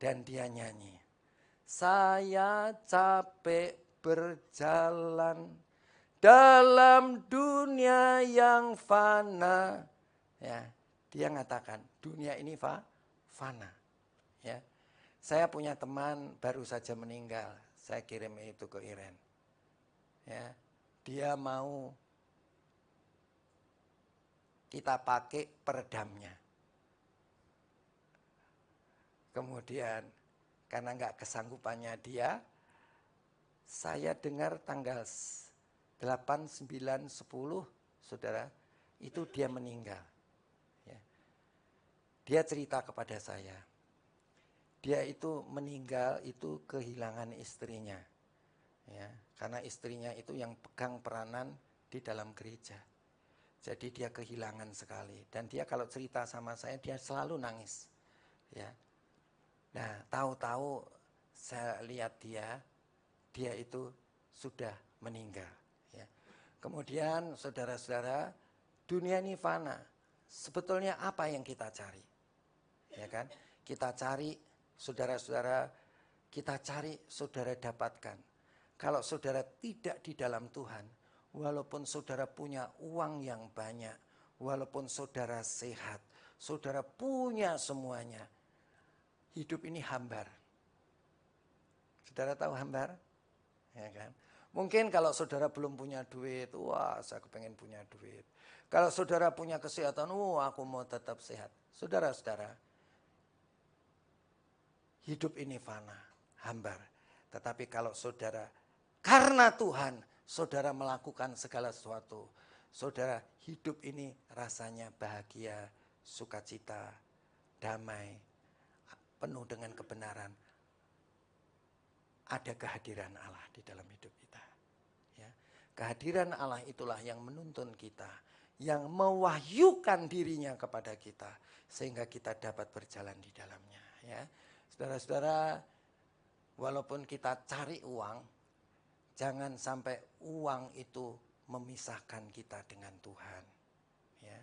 Dan dia nyanyi, saya capek berjalan dalam dunia yang fana. Ya, dia mengatakan dunia ini fana. Ya, saya punya teman baru saja meninggal. Saya kirim itu ke Iren. Ya, dia mau kita pakai peredamnya. Kemudian karena nggak kesanggupannya dia, saya dengar tanggal 8, 9, 10, saudara, itu dia meninggal. Ya. Dia cerita kepada saya, dia itu meninggal itu kehilangan istrinya. Ya, karena istrinya itu yang pegang peranan di dalam gereja. Jadi dia kehilangan sekali. Dan dia kalau cerita sama saya, dia selalu nangis. Ya. Nah, tahu-tahu saya lihat dia itu sudah meninggal. Ya. Kemudian saudara-saudara, dunia ini fana. Sebetulnya apa yang kita cari? Ya kan? Kita cari, saudara-saudara, kita cari, saudara dapatkan. Kalau saudara tidak di dalam Tuhan, walaupun saudara punya uang yang banyak, walaupun saudara sehat, saudara punya semuanya, hidup ini hambar. Saudara tahu hambar? Ya kan? Mungkin kalau saudara belum punya duit, wah saya kepengen punya duit. Kalau saudara punya kesehatan, aku mau tetap sehat. Saudara-saudara, hidup ini fana, hambar. Tetapi kalau saudara, karena Tuhan, saudara melakukan segala sesuatu. Saudara, hidup ini rasanya bahagia, sukacita, damai, penuh dengan kebenaran. Ada kehadiran Allah di dalam hidup kita. Ya. Kehadiran Allah itulah yang menuntun kita, yang mewahyukan dirinya kepada kita, sehingga kita dapat berjalan di dalamnya. Ya. Saudara-saudara, walaupun kita cari uang, jangan sampai uang itu memisahkan kita dengan Tuhan. Ya.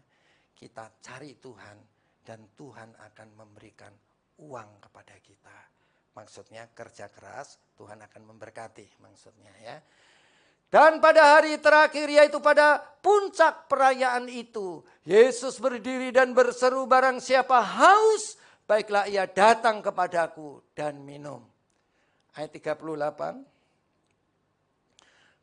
Kita cari Tuhan dan Tuhan akan memberikan uang kepada kita. Maksudnya kerja keras, Tuhan akan memberkati maksudnya ya. Dan pada hari terakhir, yaitu pada puncak perayaan itu, Yesus berdiri dan berseru, barang siapa haus, baiklah ia datang kepadaku dan minum. Ayat 38.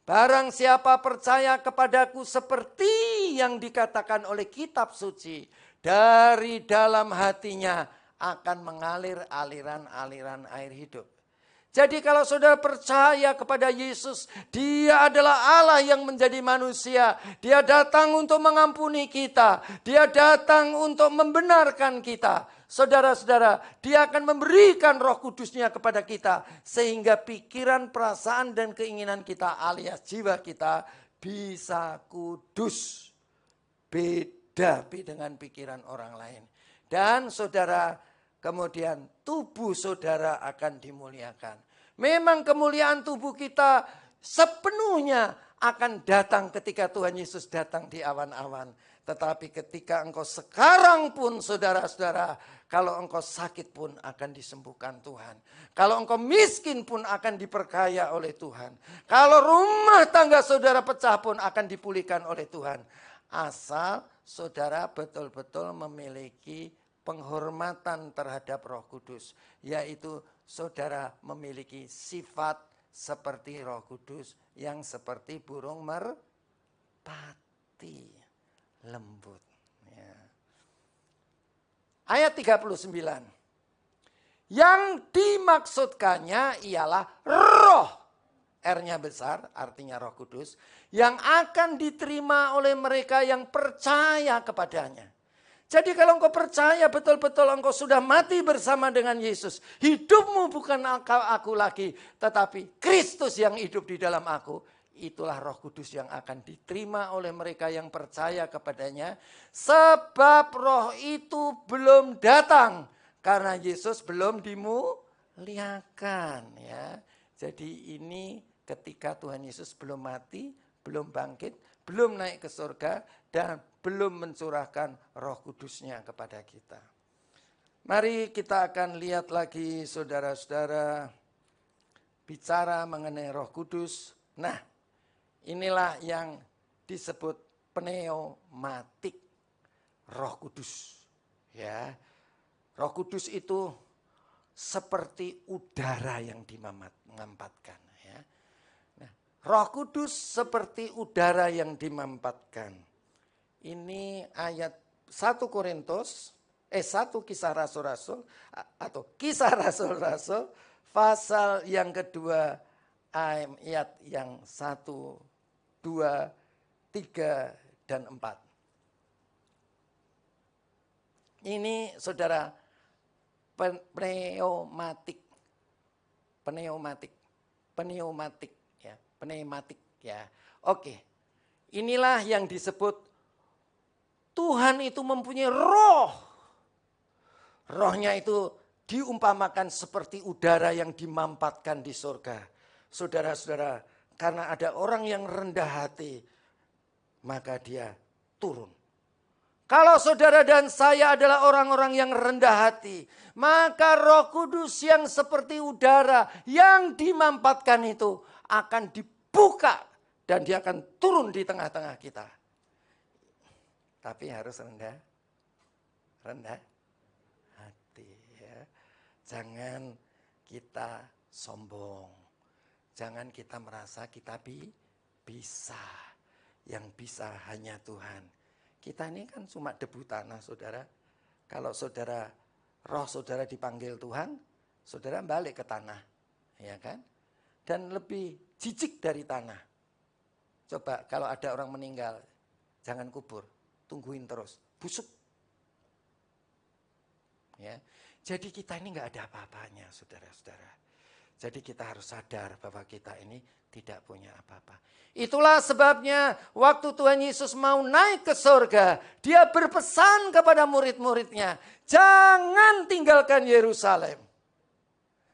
Barang siapa percaya kepadaku seperti yang dikatakan oleh kitab suci, dari dalam hatinya akan mengalir aliran-aliran air hidup. Jadi kalau saudara percaya kepada Yesus, dia adalah Allah yang menjadi manusia. Dia datang untuk mengampuni kita. Dia datang untuk membenarkan kita. Saudara-saudara, dia akan memberikan Roh Kudusnya kepada kita. Sehingga pikiran, perasaan, dan keinginan kita alias jiwa kita bisa kudus. Beda dengan pikiran orang lain. Dan saudara, kemudian tubuh saudara akan dimuliakan. Memang kemuliaan tubuh kita sepenuhnya akan datang ketika Tuhan Yesus datang di awan-awan. Tetapi ketika engkau sekarang pun saudara-saudara, kalau engkau sakit pun akan disembuhkan Tuhan. Kalau engkau miskin pun akan diperkaya oleh Tuhan. Kalau rumah tangga saudara pecah pun akan dipulihkan oleh Tuhan. Asal saudara betul-betul memiliki penghormatan terhadap Roh Kudus. Yaitu saudara memiliki sifat seperti Roh Kudus yang seperti burung merpati, lembut. Ya. Ayat 39. Yang dimaksudkannya ialah roh. R-nya besar, artinya Roh Kudus. Yang akan diterima oleh mereka yang percaya kepadanya. Jadi kalau engkau percaya betul-betul engkau sudah mati bersama dengan Yesus. Hidupmu bukan aku lagi, tetapi Kristus yang hidup di dalam aku. itulah Roh Kudus yang akan diterima oleh mereka yang percaya kepadanya. Sebab Roh itu belum datang karena Yesus belum dimuliakan. Ya. Jadi ini ketika Tuhan Yesus belum mati, belum bangkit, belum naik ke surga, dan belum mencurahkan Roh Kudusnya kepada kita. Mari kita akan lihat lagi saudara-saudara, bicara mengenai Roh Kudus. Nah, inilah yang disebut pneumatik Roh Kudus. Ya, Roh Kudus itu seperti udara yang dimampatkan. Ya. Nah, Roh Kudus seperti udara yang dimampatkan. Ini ayat 1 Kisah Rasul-Rasul atau Kisah Rasul-Rasul pasal yang kedua ayat yang 1, 2, 3, dan 4. Ini saudara pneumatik ya. Oke. Inilah yang disebut Tuhan itu mempunyai roh. Rohnya itu diumpamakan seperti udara yang dimampatkan di surga. Saudara-saudara, karena ada orang yang rendah hati, maka dia turun. Kalau saudara dan saya adalah orang-orang yang rendah hati, maka Roh Kudus yang seperti udara yang dimampatkan itu akan dibuka dan dia akan turun di tengah-tengah kita. Tapi harus rendah hati. Ya. Jangan kita sombong. Jangan kita merasa kita bisa. Yang bisa hanya Tuhan. Kita ini kan cuma debu tanah, saudara. Kalau roh saudara dipanggil Tuhan, saudara balik ke tanah. Ya kan? Dan lebih jijik dari tanah. Coba kalau ada orang meninggal, jangan kubur. Tungguin terus, busuk. Ya. Jadi kita ini nggak ada apa-apanya, saudara-saudara. Jadi kita harus sadar bahwa kita ini tidak punya apa-apa. Itulah sebabnya waktu Tuhan Yesus mau naik ke surga, dia berpesan kepada murid-muridnya, jangan tinggalkan Yerusalem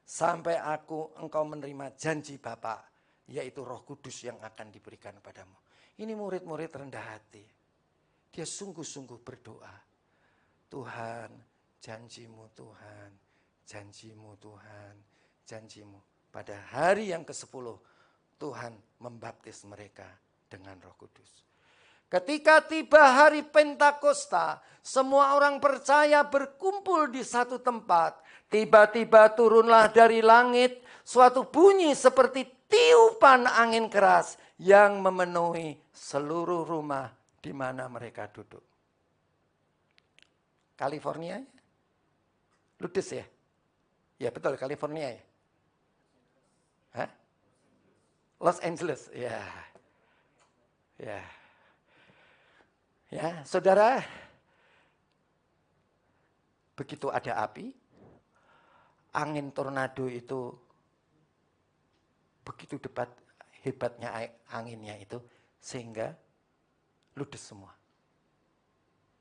sampai engkau menerima janji Bapa, yaitu Roh Kudus yang akan diberikan padamu. Ini murid-murid rendah hati. Dia sungguh-sungguh berdoa. Tuhan, janjimu Tuhan, janjimu Tuhan, janjimu. Pada hari yang ke-10, Tuhan membaptis mereka dengan Roh Kudus. Ketika tiba hari Pentakosta, semua orang percaya berkumpul di satu tempat. Tiba-tiba turunlah dari langit suatu bunyi seperti tiupan angin keras yang memenuhi seluruh rumah di mana mereka duduk. California? Ludes ya? Ya betul, California ya? Hah? Los Angeles, ya. Ya. Ya, saudara, begitu ada api, angin tornado itu begitu hebatnya anginnya itu, sehingga ludes semua.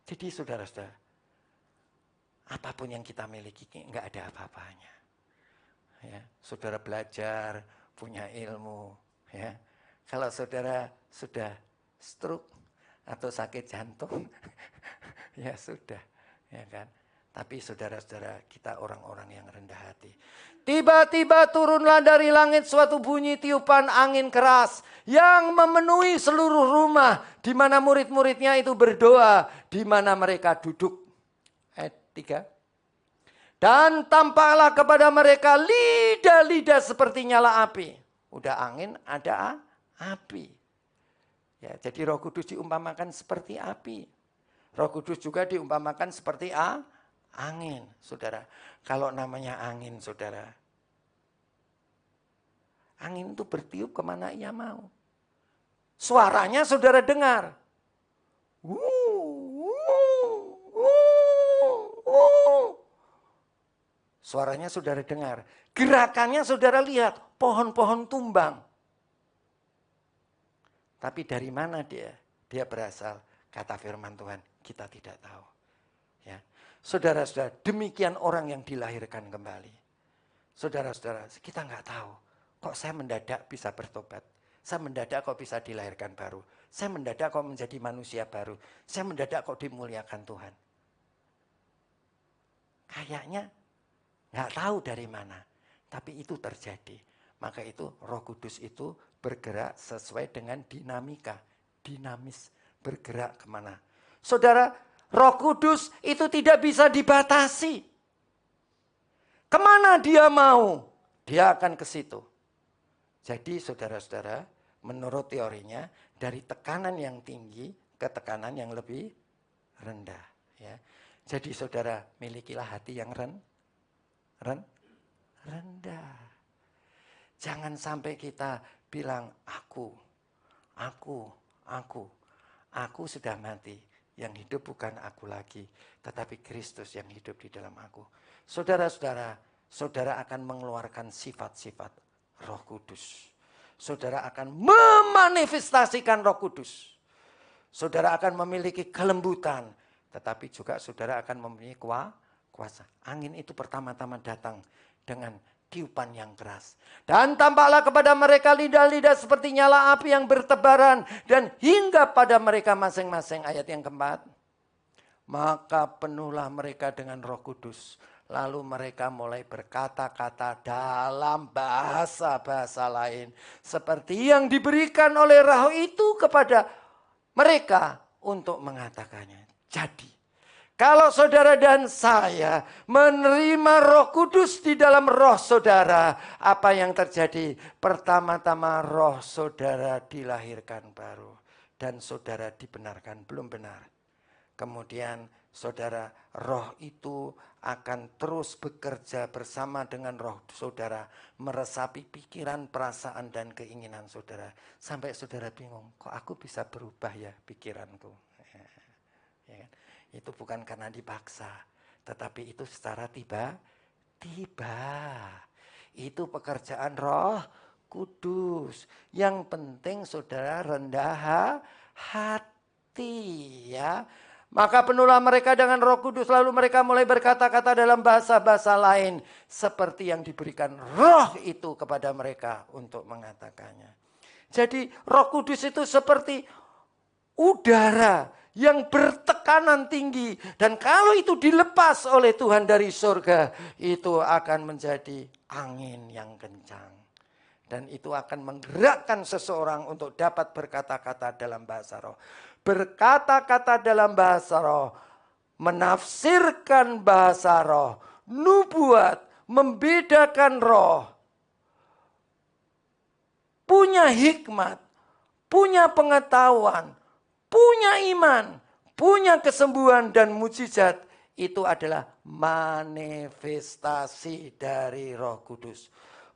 Jadi saudara-saudara, apapun yang kita miliki enggak ada apa-apanya. Ya, saudara belajar, punya ilmu, ya. Kalau saudara sudah stroke atau sakit jantung, ya sudah, ya kan. Tapi saudara-saudara, kita orang-orang yang rendah hati. Tiba-tiba turunlah dari langit suatu bunyi tiupan angin keras yang memenuhi seluruh rumah di mana murid-muridnya itu berdoa, di mana mereka duduk. Ayat 3. Dan tampaklah kepada mereka lidah-lidah seperti nyala api. Udah angin, ada api. Ya, jadi Roh Kudus diumpamakan seperti api. Roh Kudus juga diumpamakan seperti angin, saudara. Kalau namanya angin, saudara, angin itu bertiup kemana ia mau. Suaranya saudara dengar. Suaranya saudara dengar. Gerakannya saudara lihat, pohon-pohon tumbang. Tapi dari mana dia? Dia berasal, kata firman Tuhan, kita tidak tahu. Ya. Saudara-saudara, demikian orang yang dilahirkan kembali. Saudara-saudara, kita nggak tahu. Kok saya mendadak bisa bertobat? Saya mendadak kok bisa dilahirkan baru? Saya mendadak kok menjadi manusia baru? Saya mendadak kok dimuliakan Tuhan? Kayaknya nggak tahu dari mana. Tapi itu terjadi. Maka itu Roh Kudus itu bergerak sesuai dengan dinamika. Dinamis, bergerak kemana. Saudara, Roh Kudus itu tidak bisa dibatasi. Kemana dia mau, dia akan ke situ. Jadi saudara-saudara, menurut teorinya, dari tekanan yang tinggi ke tekanan yang lebih rendah. Ya. Jadi saudara, milikilah hati yang rendah. Jangan sampai kita bilang, aku sudah mati. Yang hidup bukan aku lagi, tetapi Kristus yang hidup di dalam aku. Saudara-saudara, saudara akan mengeluarkan sifat-sifat Roh Kudus. Saudara akan memanifestasikan Roh Kudus. Saudara akan memiliki kelembutan, tetapi juga saudara akan memiliki kuasa. Angin itu pertama-tama datang dengan tiupan yang keras. Dan tampaklah kepada mereka lidah-lidah seperti nyala api yang bertebaran. Dan hingga pada mereka masing-masing. Ayat yang keempat. Maka penuhlah mereka dengan Roh Kudus. Lalu mereka mulai berkata-kata dalam bahasa-bahasa lain. Seperti yang diberikan oleh Roh itu kepada mereka untuk mengatakannya. Jadi, kalau saudara dan saya menerima Roh Kudus di dalam roh saudara, apa yang terjadi? Pertama-tama roh saudara dilahirkan baru. Dan saudara dibenarkan, belum benar. Kemudian saudara, roh itu akan terus bekerja bersama dengan roh saudara. Meresapi pikiran, perasaan, dan keinginan saudara. Sampai saudara bingung, kok aku bisa berubah ya pikiranku? Ya kan? Itu bukan karena dipaksa, tetapi itu secara tiba-tiba. Itu pekerjaan Roh Kudus. Yang penting saudara rendah hati ya. Maka penuhlah mereka dengan Roh Kudus, lalu mereka mulai berkata-kata dalam bahasa-bahasa lain seperti yang diberikan Roh itu kepada mereka untuk mengatakannya. Jadi Roh Kudus itu seperti udara yang bertekanan tinggi. Dan kalau itu dilepas oleh Tuhan dari surga, itu akan menjadi angin yang kencang. Dan itu akan menggerakkan seseorang untuk dapat berkata-kata dalam bahasa roh. Berkata-kata dalam bahasa roh, menafsirkan bahasa roh, nubuat, membedakan roh, punya hikmat, punya pengetahuan, punya iman, punya kesembuhan dan mujizat. Itu adalah manifestasi dari Roh Kudus.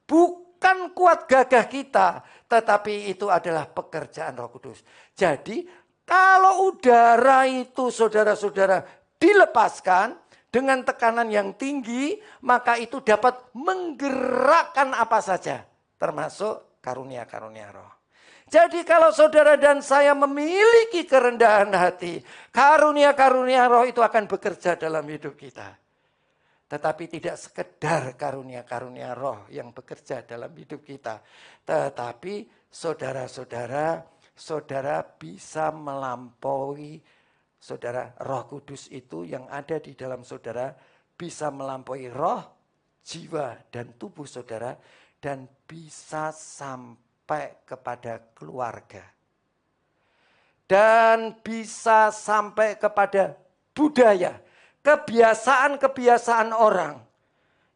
Bukan kuat gagah kita, tetapi itu adalah pekerjaan Roh Kudus. Jadi kalau udara itu saudara-saudara dilepaskan dengan tekanan yang tinggi, maka itu dapat menggerakkan apa saja, termasuk karunia-karunia roh. Jadi kalau saudara dan saya memiliki kerendahan hati, karunia-karunia roh itu akan bekerja dalam hidup kita. Tetapi tidak sekedar karunia-karunia roh yang bekerja dalam hidup kita. Tetapi saudara-saudara, saudara bisa melampaui, saudara, Roh Kudus itu yang ada di dalam saudara bisa melampaui roh, jiwa, dan tubuh saudara. Dan bisa sampai kepada keluarga. Dan bisa sampai kepada budaya. Kebiasaan-kebiasaan orang.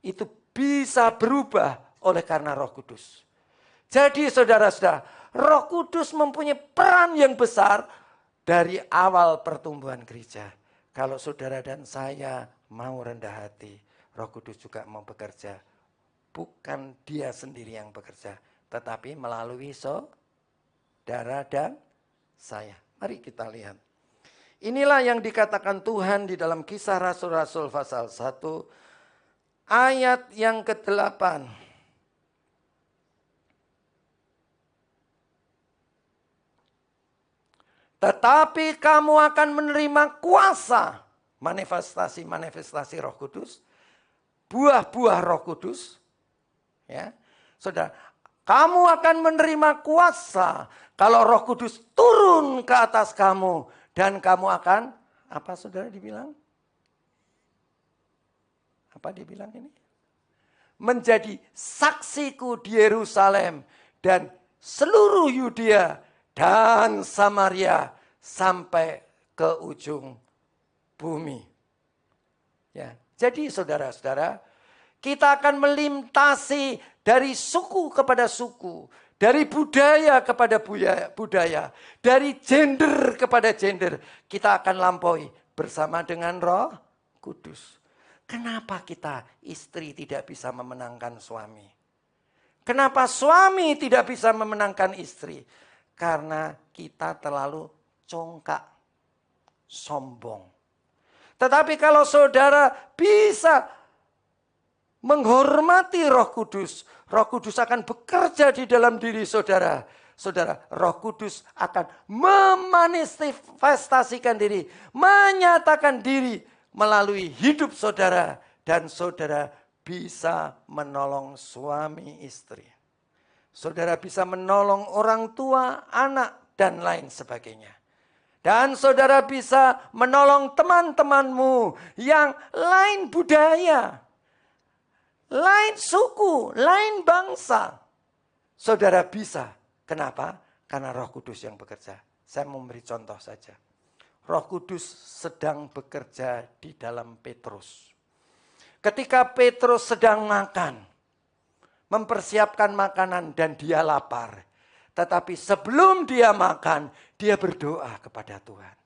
Itu bisa berubah oleh karena Roh Kudus. Jadi saudara-saudara, Roh Kudus mempunyai peran yang besar dari awal pertumbuhan gereja. Kalau saudara dan saya mau rendah hati, Roh Kudus juga mau bekerja. Bukan dia sendiri yang bekerja, tetapi melalui saudara dan saya. Mari kita lihat. Inilah yang dikatakan Tuhan di dalam Kisah Rasul-Rasul pasal 1 ayat yang ke-8. Tetapi kamu akan menerima kuasa, manifestasi Roh Kudus, buah-buah Roh Kudus. Ya, saudara, kamu akan menerima kuasa kalau Roh Kudus turun ke atas kamu dan kamu akan apa saudara dibilang? Apa dibilang ini? Menjadi saksiku di Yerusalem dan seluruh Yudea dan Samaria sampai ke ujung bumi. Ya, jadi saudara-saudara, kita akan melintasi dari suku kepada suku, dari budaya kepada budaya, dari gender kepada gender. Kita akan lampaui bersama dengan Roh Kudus. Kenapa kita istri tidak bisa memenangkan suami? Kenapa suami tidak bisa memenangkan istri? Karena kita terlalu congkak, sombong. Tetapi kalau saudara bisa menghormati Roh Kudus akan bekerja di dalam diri saudara. Saudara, Roh Kudus akan memanifestasikan diri, menyatakan diri melalui hidup saudara. Dan saudara bisa menolong suami istri. Saudara bisa menolong orang tua, anak, dan lain sebagainya. Dan saudara bisa menolong teman-temanmu yang lain budaya, lain suku, lain bangsa. Saudara bisa. Kenapa? Karena Roh Kudus yang bekerja. Saya mau memberi contoh saja. Roh Kudus sedang bekerja di dalam Petrus. Ketika Petrus sedang makan, mempersiapkan makanan dan dia lapar. Tetapi sebelum dia makan, dia berdoa kepada Tuhan.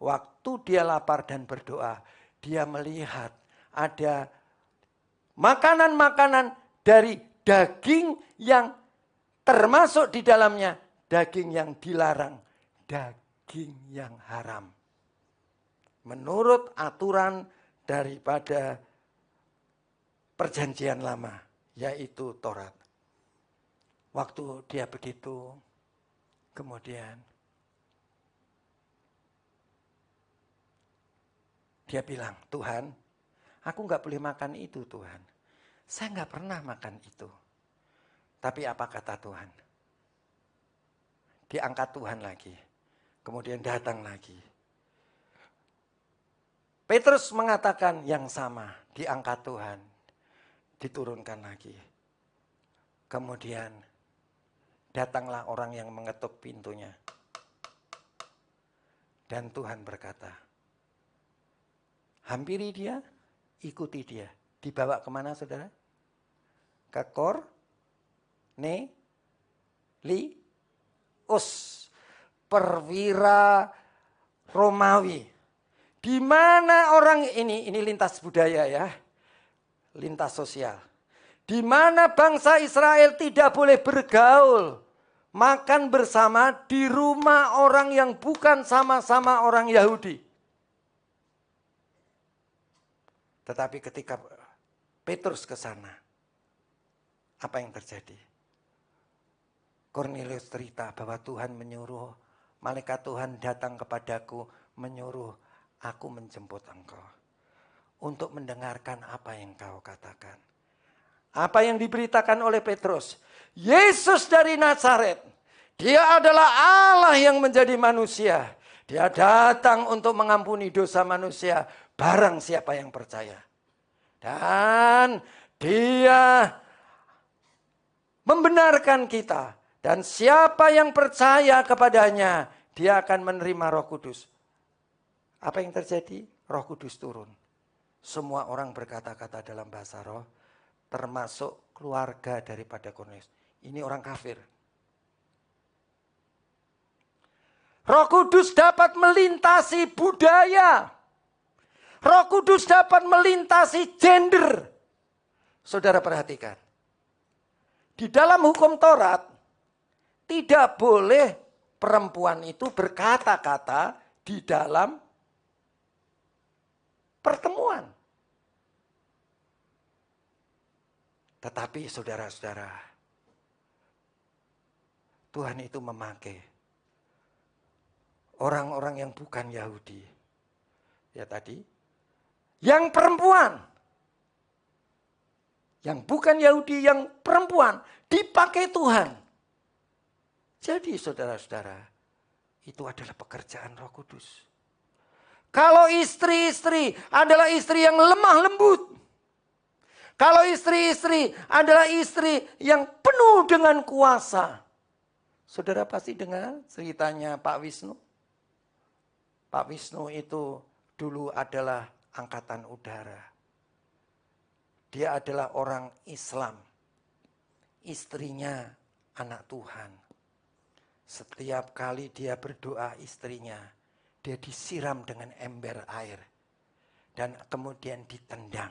Waktu dia lapar dan berdoa, dia melihat ada makanan-makanan dari daging yang termasuk di dalamnya daging yang dilarang, daging yang haram. Menurut aturan daripada perjanjian lama, yaitu Taurat. Waktu dia begitu, kemudian dia bilang, Tuhan, aku nggak boleh makan itu Tuhan. Saya nggak pernah makan itu. Tapi apa kata Tuhan? Diangkat Tuhan lagi. Kemudian datang lagi. Petrus mengatakan yang sama, diangkat Tuhan, diturunkan lagi. Kemudian datanglah orang yang mengetuk pintunya. Dan Tuhan berkata, hampiri dia, ikuti dia. Dibawa kemana saudara? Ke Kornelius, perwira Romawi. Di mana orang ini lintas budaya ya, lintas sosial. Di mana bangsa Israel tidak boleh bergaul, makan bersama di rumah orang yang bukan sama-sama orang Yahudi. Tetapi ketika Petrus ke sana, apa yang terjadi? Kornelius cerita bahwa Tuhan menyuruh, malaikat Tuhan datang kepadaku menyuruh aku menjemput engkau untuk mendengarkan apa yang kau katakan. Apa yang diberitakan oleh Petrus? Yesus dari Nazaret. Dia adalah Allah yang menjadi manusia. Dia datang untuk mengampuni dosa manusia. Barang siapa yang percaya. Dan dia membenarkan kita. Dan siapa yang percaya kepadanya, dia akan menerima Roh Kudus. Apa yang terjadi? Roh Kudus turun. Semua orang berkata-kata dalam bahasa roh, termasuk keluarga daripada Kornelius. Ini orang kafir. Roh Kudus dapat melintasi budaya. Roh Kudus dapat melintasi gender. Saudara perhatikan. Di dalam hukum Taurat, tidak boleh perempuan itu berkata-kata di dalam pertemuan. Tetapi saudara-saudara, Tuhan itu memakai orang-orang yang bukan Yahudi. Ya tadi. Yang perempuan. Yang bukan Yahudi, yang perempuan. Dipakai Tuhan. Jadi saudara-saudara, itu adalah pekerjaan Roh Kudus. Kalau istri-istri adalah istri yang lemah lembut. Kalau istri-istri adalah istri yang penuh dengan kuasa. Saudara pasti dengar ceritanya Pak Wisnu. Pak Wisnu itu dulu adalah angkatan udara. Dia adalah orang Islam. Istrinya anak Tuhan. Setiap kali dia berdoa istrinya, dia disiram dengan ember air. Dan kemudian ditendang.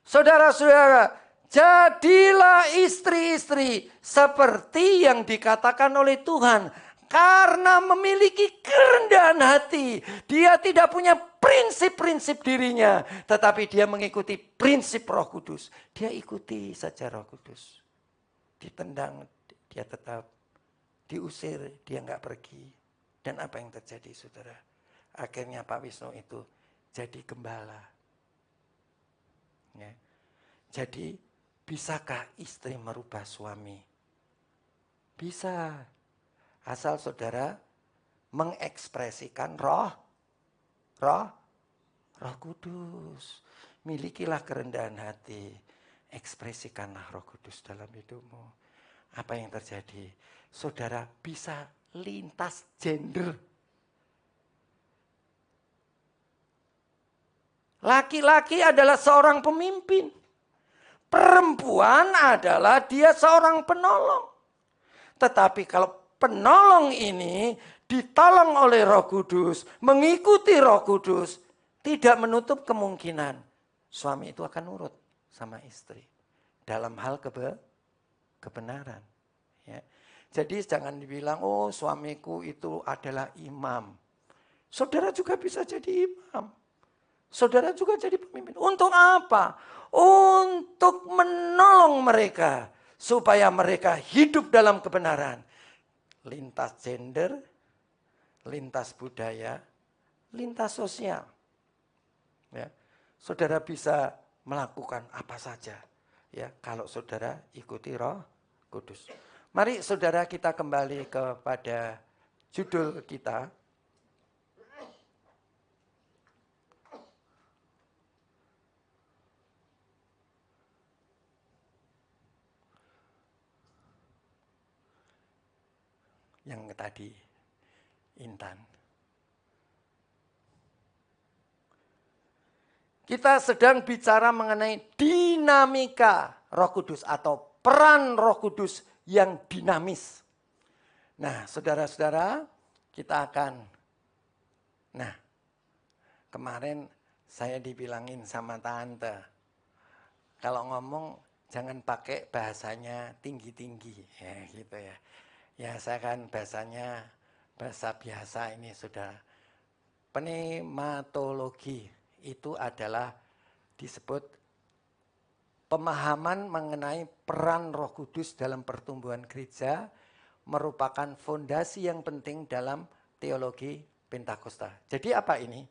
Saudara-saudara, jadilah istri-istri seperti yang dikatakan oleh Tuhan. Karena memiliki kerendahan hati. Dia tidak punya prinsip-prinsip dirinya. Tetapi dia mengikuti prinsip Roh Kudus. Dia ikuti saja Roh Kudus. Ditendang, dia tetap. Diusir, dia nggak pergi. Dan apa yang terjadi, saudara? Akhirnya Pak Wisnu itu jadi gembala. Ya. Jadi, bisakah istri merubah suami? Bisa. Asal saudara mengekspresikan roh Kudus. Milikilah kerendahan hati. Ekspresikanlah Roh Kudus dalam hidupmu. Apa yang terjadi? Saudara bisa lintas gender. Laki-laki adalah seorang pemimpin. Perempuan adalah dia seorang penolong. Tetapi kalau penolong ini ditolong oleh Roh Kudus, mengikuti Roh Kudus, tidak menutup kemungkinan suami itu akan nurut sama istri dalam hal kebenaran. Ya. Jadi jangan dibilang, oh suamiku itu adalah imam. Saudara juga bisa jadi imam. Saudara juga jadi pemimpin. Untuk apa? Untuk menolong mereka. Supaya mereka hidup dalam kebenaran. Lintas gender, lintas budaya, lintas sosial. Ya. Saudara bisa melakukan apa saja. Ya, kalau saudara ikuti Roh Kudus. Mari saudara kita kembali kepada judul kita. Yang tadi, Intan. Kita sedang bicara mengenai dinamika Roh Kudus atau peran Roh Kudus yang dinamis. Nah, saudara-saudara, kita akan. Nah, kemarin saya dibilangin sama tante, kalau ngomong jangan pakai bahasanya tinggi-tinggi, ya gitu ya. Ya, saya kan bahasanya bahasa biasa ini sudah. Pneumatologi itu adalah disebut pemahaman mengenai peran Roh Kudus dalam pertumbuhan gereja merupakan fondasi yang penting dalam teologi Pentakosta. Jadi apa ini?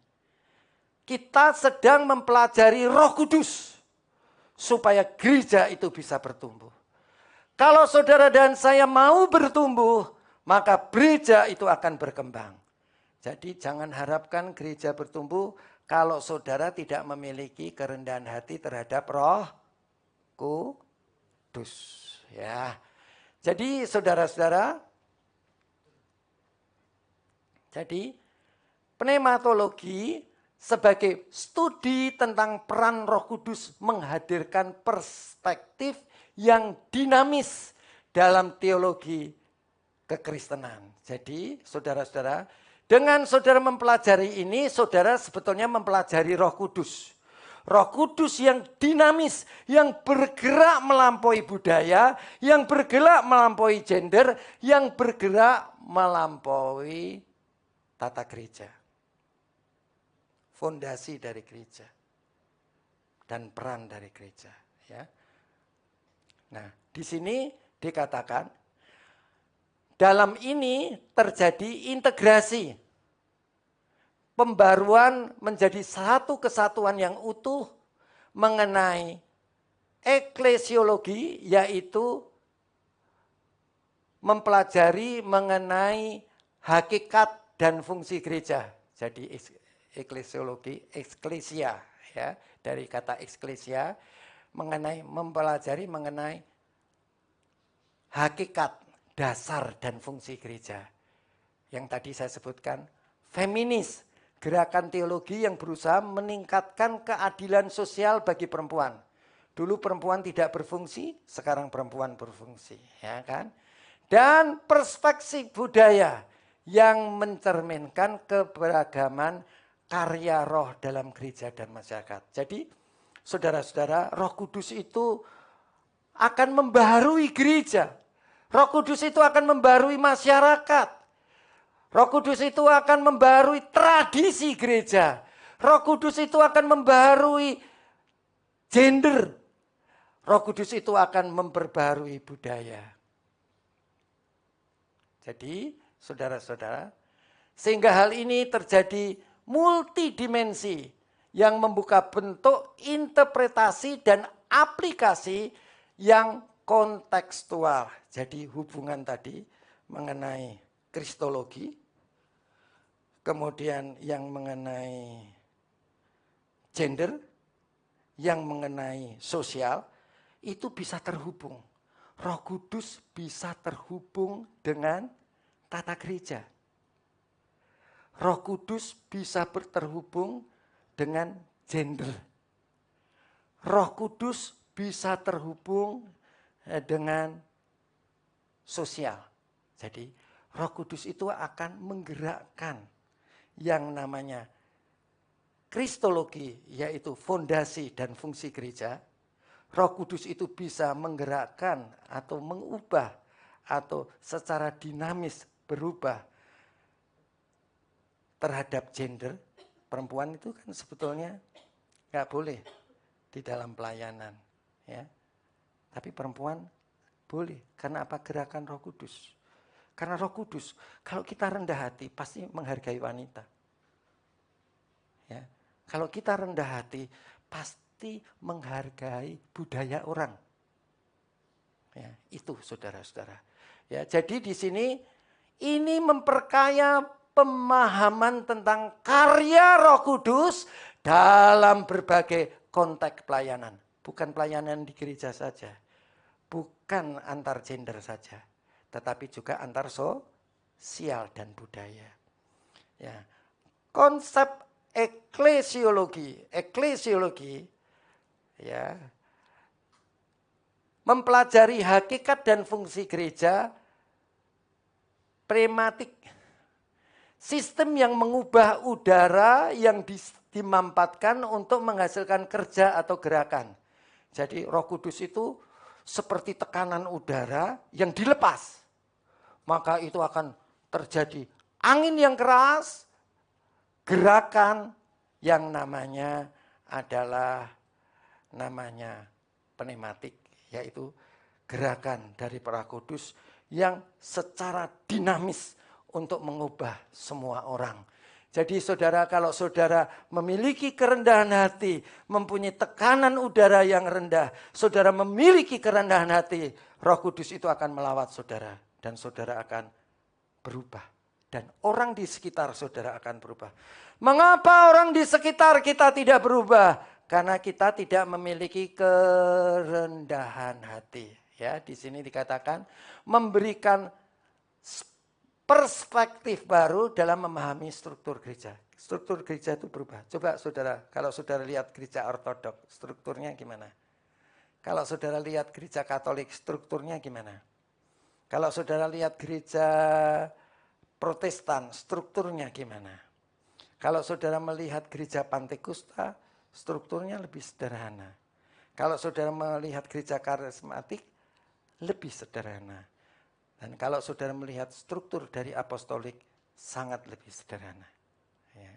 Kita sedang mempelajari Roh Kudus supaya gereja itu bisa bertumbuh. Kalau saudara dan saya mau bertumbuh, maka gereja itu akan berkembang. Jadi jangan harapkan gereja bertumbuh kalau saudara tidak memiliki kerendahan hati terhadap Roh Kudus. Ya. Jadi saudara-saudara, jadi pneumatologi sebagai studi tentang peran Roh Kudus menghadirkan perspektif yang dinamis dalam teologi kekristenan. Jadi saudara-saudara, dengan saudara mempelajari ini, saudara sebetulnya mempelajari Roh Kudus. Roh Kudus yang dinamis, yang bergerak melampaui budaya, yang bergerak melampaui gender, yang bergerak melampaui tata gereja. Fondasi dari gereja. Dan peran dari gereja. Ya. Nah, di sini dikatakan, dalam ini terjadi integrasi. Pembaruan menjadi satu kesatuan yang utuh mengenai eklesiologi, yaitu mempelajari mengenai hakikat dan fungsi gereja. Jadi eklesiologi, eklesia, ya, dari kata eklesia, mempelajari mengenai hakikat, dasar dan fungsi gereja. Yang tadi saya sebutkan, feminis, gerakan teologi yang berusaha meningkatkan keadilan sosial bagi perempuan. Dulu perempuan tidak berfungsi, sekarang perempuan berfungsi, ya kan? Dan perspektif budaya yang mencerminkan keberagaman karya roh dalam gereja dan masyarakat. Jadi, saudara-saudara, Roh Kudus itu akan membaharui gereja. Roh Kudus itu akan membaharui masyarakat. Roh Kudus itu akan membaharui tradisi gereja. Roh Kudus itu akan membaharui gender. Roh Kudus itu akan memperbaharui budaya. Jadi, saudara-saudara, sehingga hal ini terjadi multidimensi yang membuka bentuk interpretasi dan aplikasi yang kontekstual. Jadi hubungan tadi mengenai kristologi, kemudian yang mengenai gender, yang mengenai sosial, itu bisa terhubung. Roh Kudus bisa terhubung dengan tata gereja. Roh Kudus bisa terhubung dengan gender. Roh Kudus bisa terhubung dengan sosial. Jadi Roh Kudus itu akan menggerakkan yang namanya kristologi, yaitu fondasi dan fungsi gereja. Roh Kudus itu bisa menggerakkan atau mengubah atau secara dinamis berubah terhadap gender. Perempuan itu kan sebetulnya nggak boleh di dalam pelayanan, ya. Tapi perempuan boleh. Karena apa? Gerakan Roh Kudus. Karena Roh Kudus, kalau kita rendah hati, pasti menghargai wanita. Ya. Kalau kita rendah hati, pasti menghargai budaya orang. Ya, itu saudara-saudara. Ya, jadi di sini ini memperkaya pemahaman tentang karya Roh Kudus dalam berbagai konteks pelayanan. Bukan pelayanan di gereja saja. Bukan antar gender saja. Tetapi juga antar sosial dan budaya. Ya. Konsep eklesiologi ya, mempelajari hakikat dan fungsi gereja, pneumatik, sistem yang mengubah udara yang dimampatkan untuk menghasilkan kerja atau gerakan. Jadi Roh Kudus itu seperti tekanan udara yang dilepas. Maka itu akan terjadi angin yang keras, gerakan yang namanya adalah pneumatik, yaitu gerakan dari Roh Kudus yang secara dinamis untuk mengubah semua orang. Jadi saudara, kalau saudara memiliki kerendahan hati, mempunyai tekanan udara yang rendah, saudara memiliki kerendahan hati, Roh Kudus itu akan melawat saudara. Dan saudara akan berubah. Dan orang di sekitar saudara akan berubah. Mengapa orang di sekitar kita tidak berubah? Karena kita tidak memiliki kerendahan hati. Ya, di sini dikatakan memberikan perspektif baru dalam memahami struktur gereja. Struktur gereja itu berubah. Coba saudara, kalau saudara lihat gereja ortodok, strukturnya gimana? Kalau saudara lihat gereja Katolik, strukturnya gimana? Kalau saudara lihat gereja Protestan, strukturnya gimana? Kalau saudara melihat gereja Pentakosta, strukturnya lebih sederhana. Kalau saudara melihat gereja karismatik, lebih sederhana. Dan kalau saudara melihat struktur dari apostolik, sangat lebih sederhana. Ya.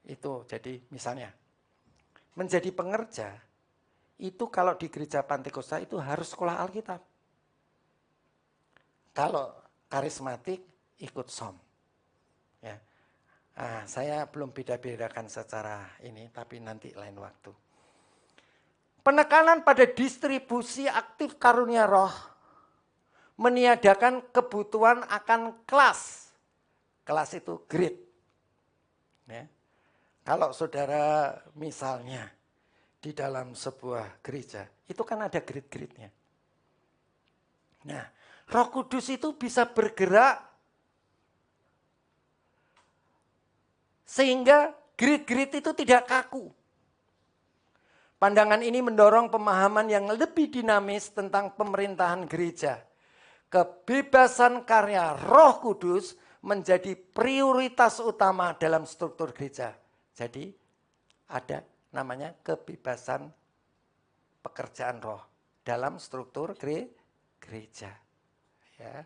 Itu jadi misalnya, menjadi pengerja, itu kalau di gereja Pentakosta itu harus sekolah Alkitab. Kalau karismatik ikut som. Ya. Saya belum beda-bedakan secara ini, tapi nanti lain waktu. Penekanan pada distribusi aktif karunia roh meniadakan kebutuhan akan kelas. Kelas itu grade. Ya. Kalau saudara misalnya di dalam sebuah gereja, itu kan ada grade-grade-nya. Nah, Roh Kudus itu bisa bergerak sehingga grade-grade itu tidak kaku. Pandangan ini mendorong pemahaman yang lebih dinamis tentang pemerintahan gereja. Kebebasan karya Roh Kudus menjadi prioritas utama dalam struktur gereja. Jadi ada namanya kebebasan pekerjaan roh dalam struktur gereja. Ya.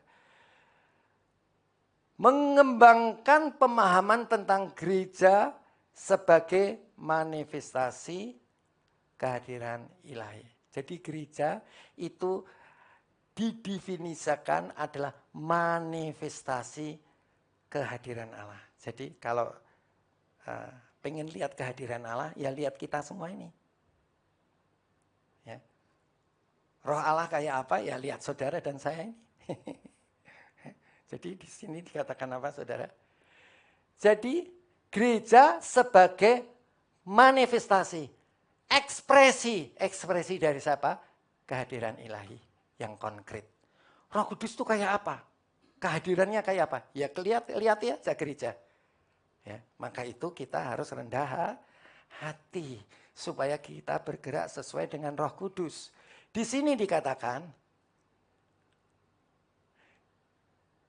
Mengembangkan pemahaman tentang gereja sebagai manifestasi kehadiran ilahi. Jadi gereja itu didefinisikan adalah manifestasi kehadiran Allah. Jadi kalau pengen lihat kehadiran Allah, ya lihat kita semua ini. Ya. Roh Allah kayak apa? Ya lihat saudara dan saya ini. Jadi di sini dikatakan apa saudara? Jadi gereja sebagai manifestasi, ekspresi dari siapa? Kehadiran ilahi yang konkret. Roh Kudus itu kayak apa? Kehadirannya kayak apa? Ya lihat ya gereja. Ya, maka itu kita harus rendah hati supaya kita bergerak sesuai dengan Roh Kudus. Di sini dikatakan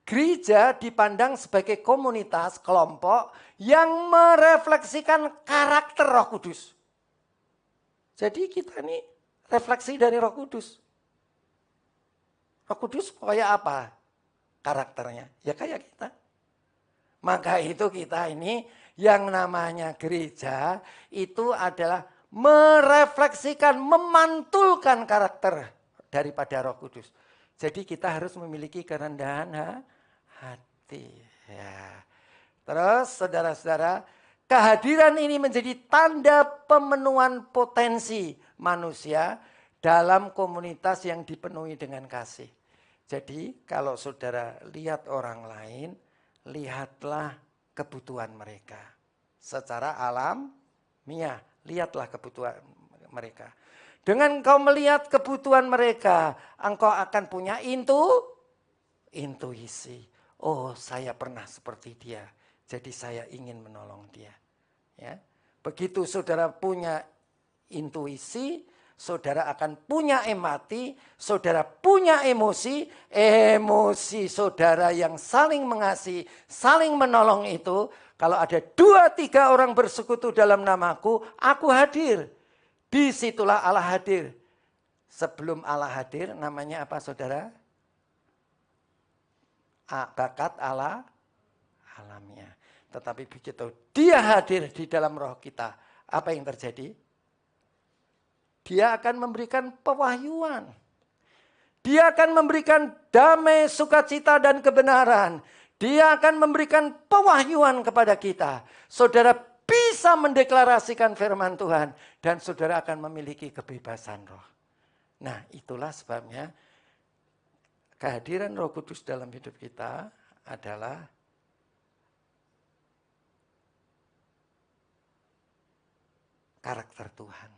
gereja dipandang sebagai komunitas, kelompok yang merefleksikan karakter Roh Kudus. Jadi kita ini refleksi dari Roh Kudus. Roh Kudus kayak apa karakternya? Ya kayak kita. Maka itu kita ini yang namanya gereja itu adalah merefleksikan, memantulkan karakter daripada Roh Kudus. Jadi kita harus memiliki kerendahan hati. Ya. Terus saudara-saudara, kehadiran ini menjadi tanda pemenuhan potensi manusia dalam komunitas yang dipenuhi dengan kasih. Jadi kalau saudara lihat orang lain, lihatlah kebutuhan mereka. Secara alamiah, lihatlah kebutuhan mereka. Dengan engkau melihat kebutuhan mereka, engkau akan punya intuisi. Oh, saya pernah seperti dia, jadi saya ingin menolong dia. Ya. Begitu saudara punya intuisi, saudara akan punya empati, saudara punya emosi saudara yang saling mengasihi, saling menolong itu, kalau ada 2-3 orang bersekutu dalam namaku, aku hadir. Disitulah Allah hadir. Sebelum Allah hadir, namanya apa saudara? Bakat Allah alamiah. Tetapi begitu dia hadir di dalam roh kita, apa yang terjadi? Dia akan memberikan pewahyuan. Dia akan memberikan damai, sukacita, dan kebenaran. Dia akan memberikan pewahyuan kepada kita. Saudara bisa mendeklarasikan firman Tuhan. Dan saudara akan memiliki kebebasan roh. Nah, itulah sebabnya kehadiran Roh Kudus dalam hidup kita adalah karakter Tuhan.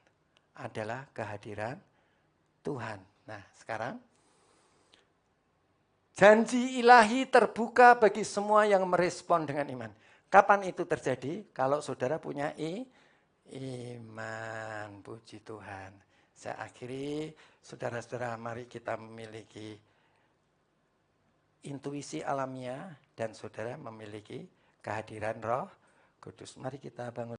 Adalah kehadiran Tuhan. Nah, sekarang janji ilahi terbuka bagi semua yang merespon dengan iman. Kapan itu terjadi? Kalau saudara punya iman. Puji Tuhan. Saya akhiri, saudara-saudara, mari kita memiliki intuisi alamiah dan saudara memiliki kehadiran Roh Kudus. Mari kita bangun.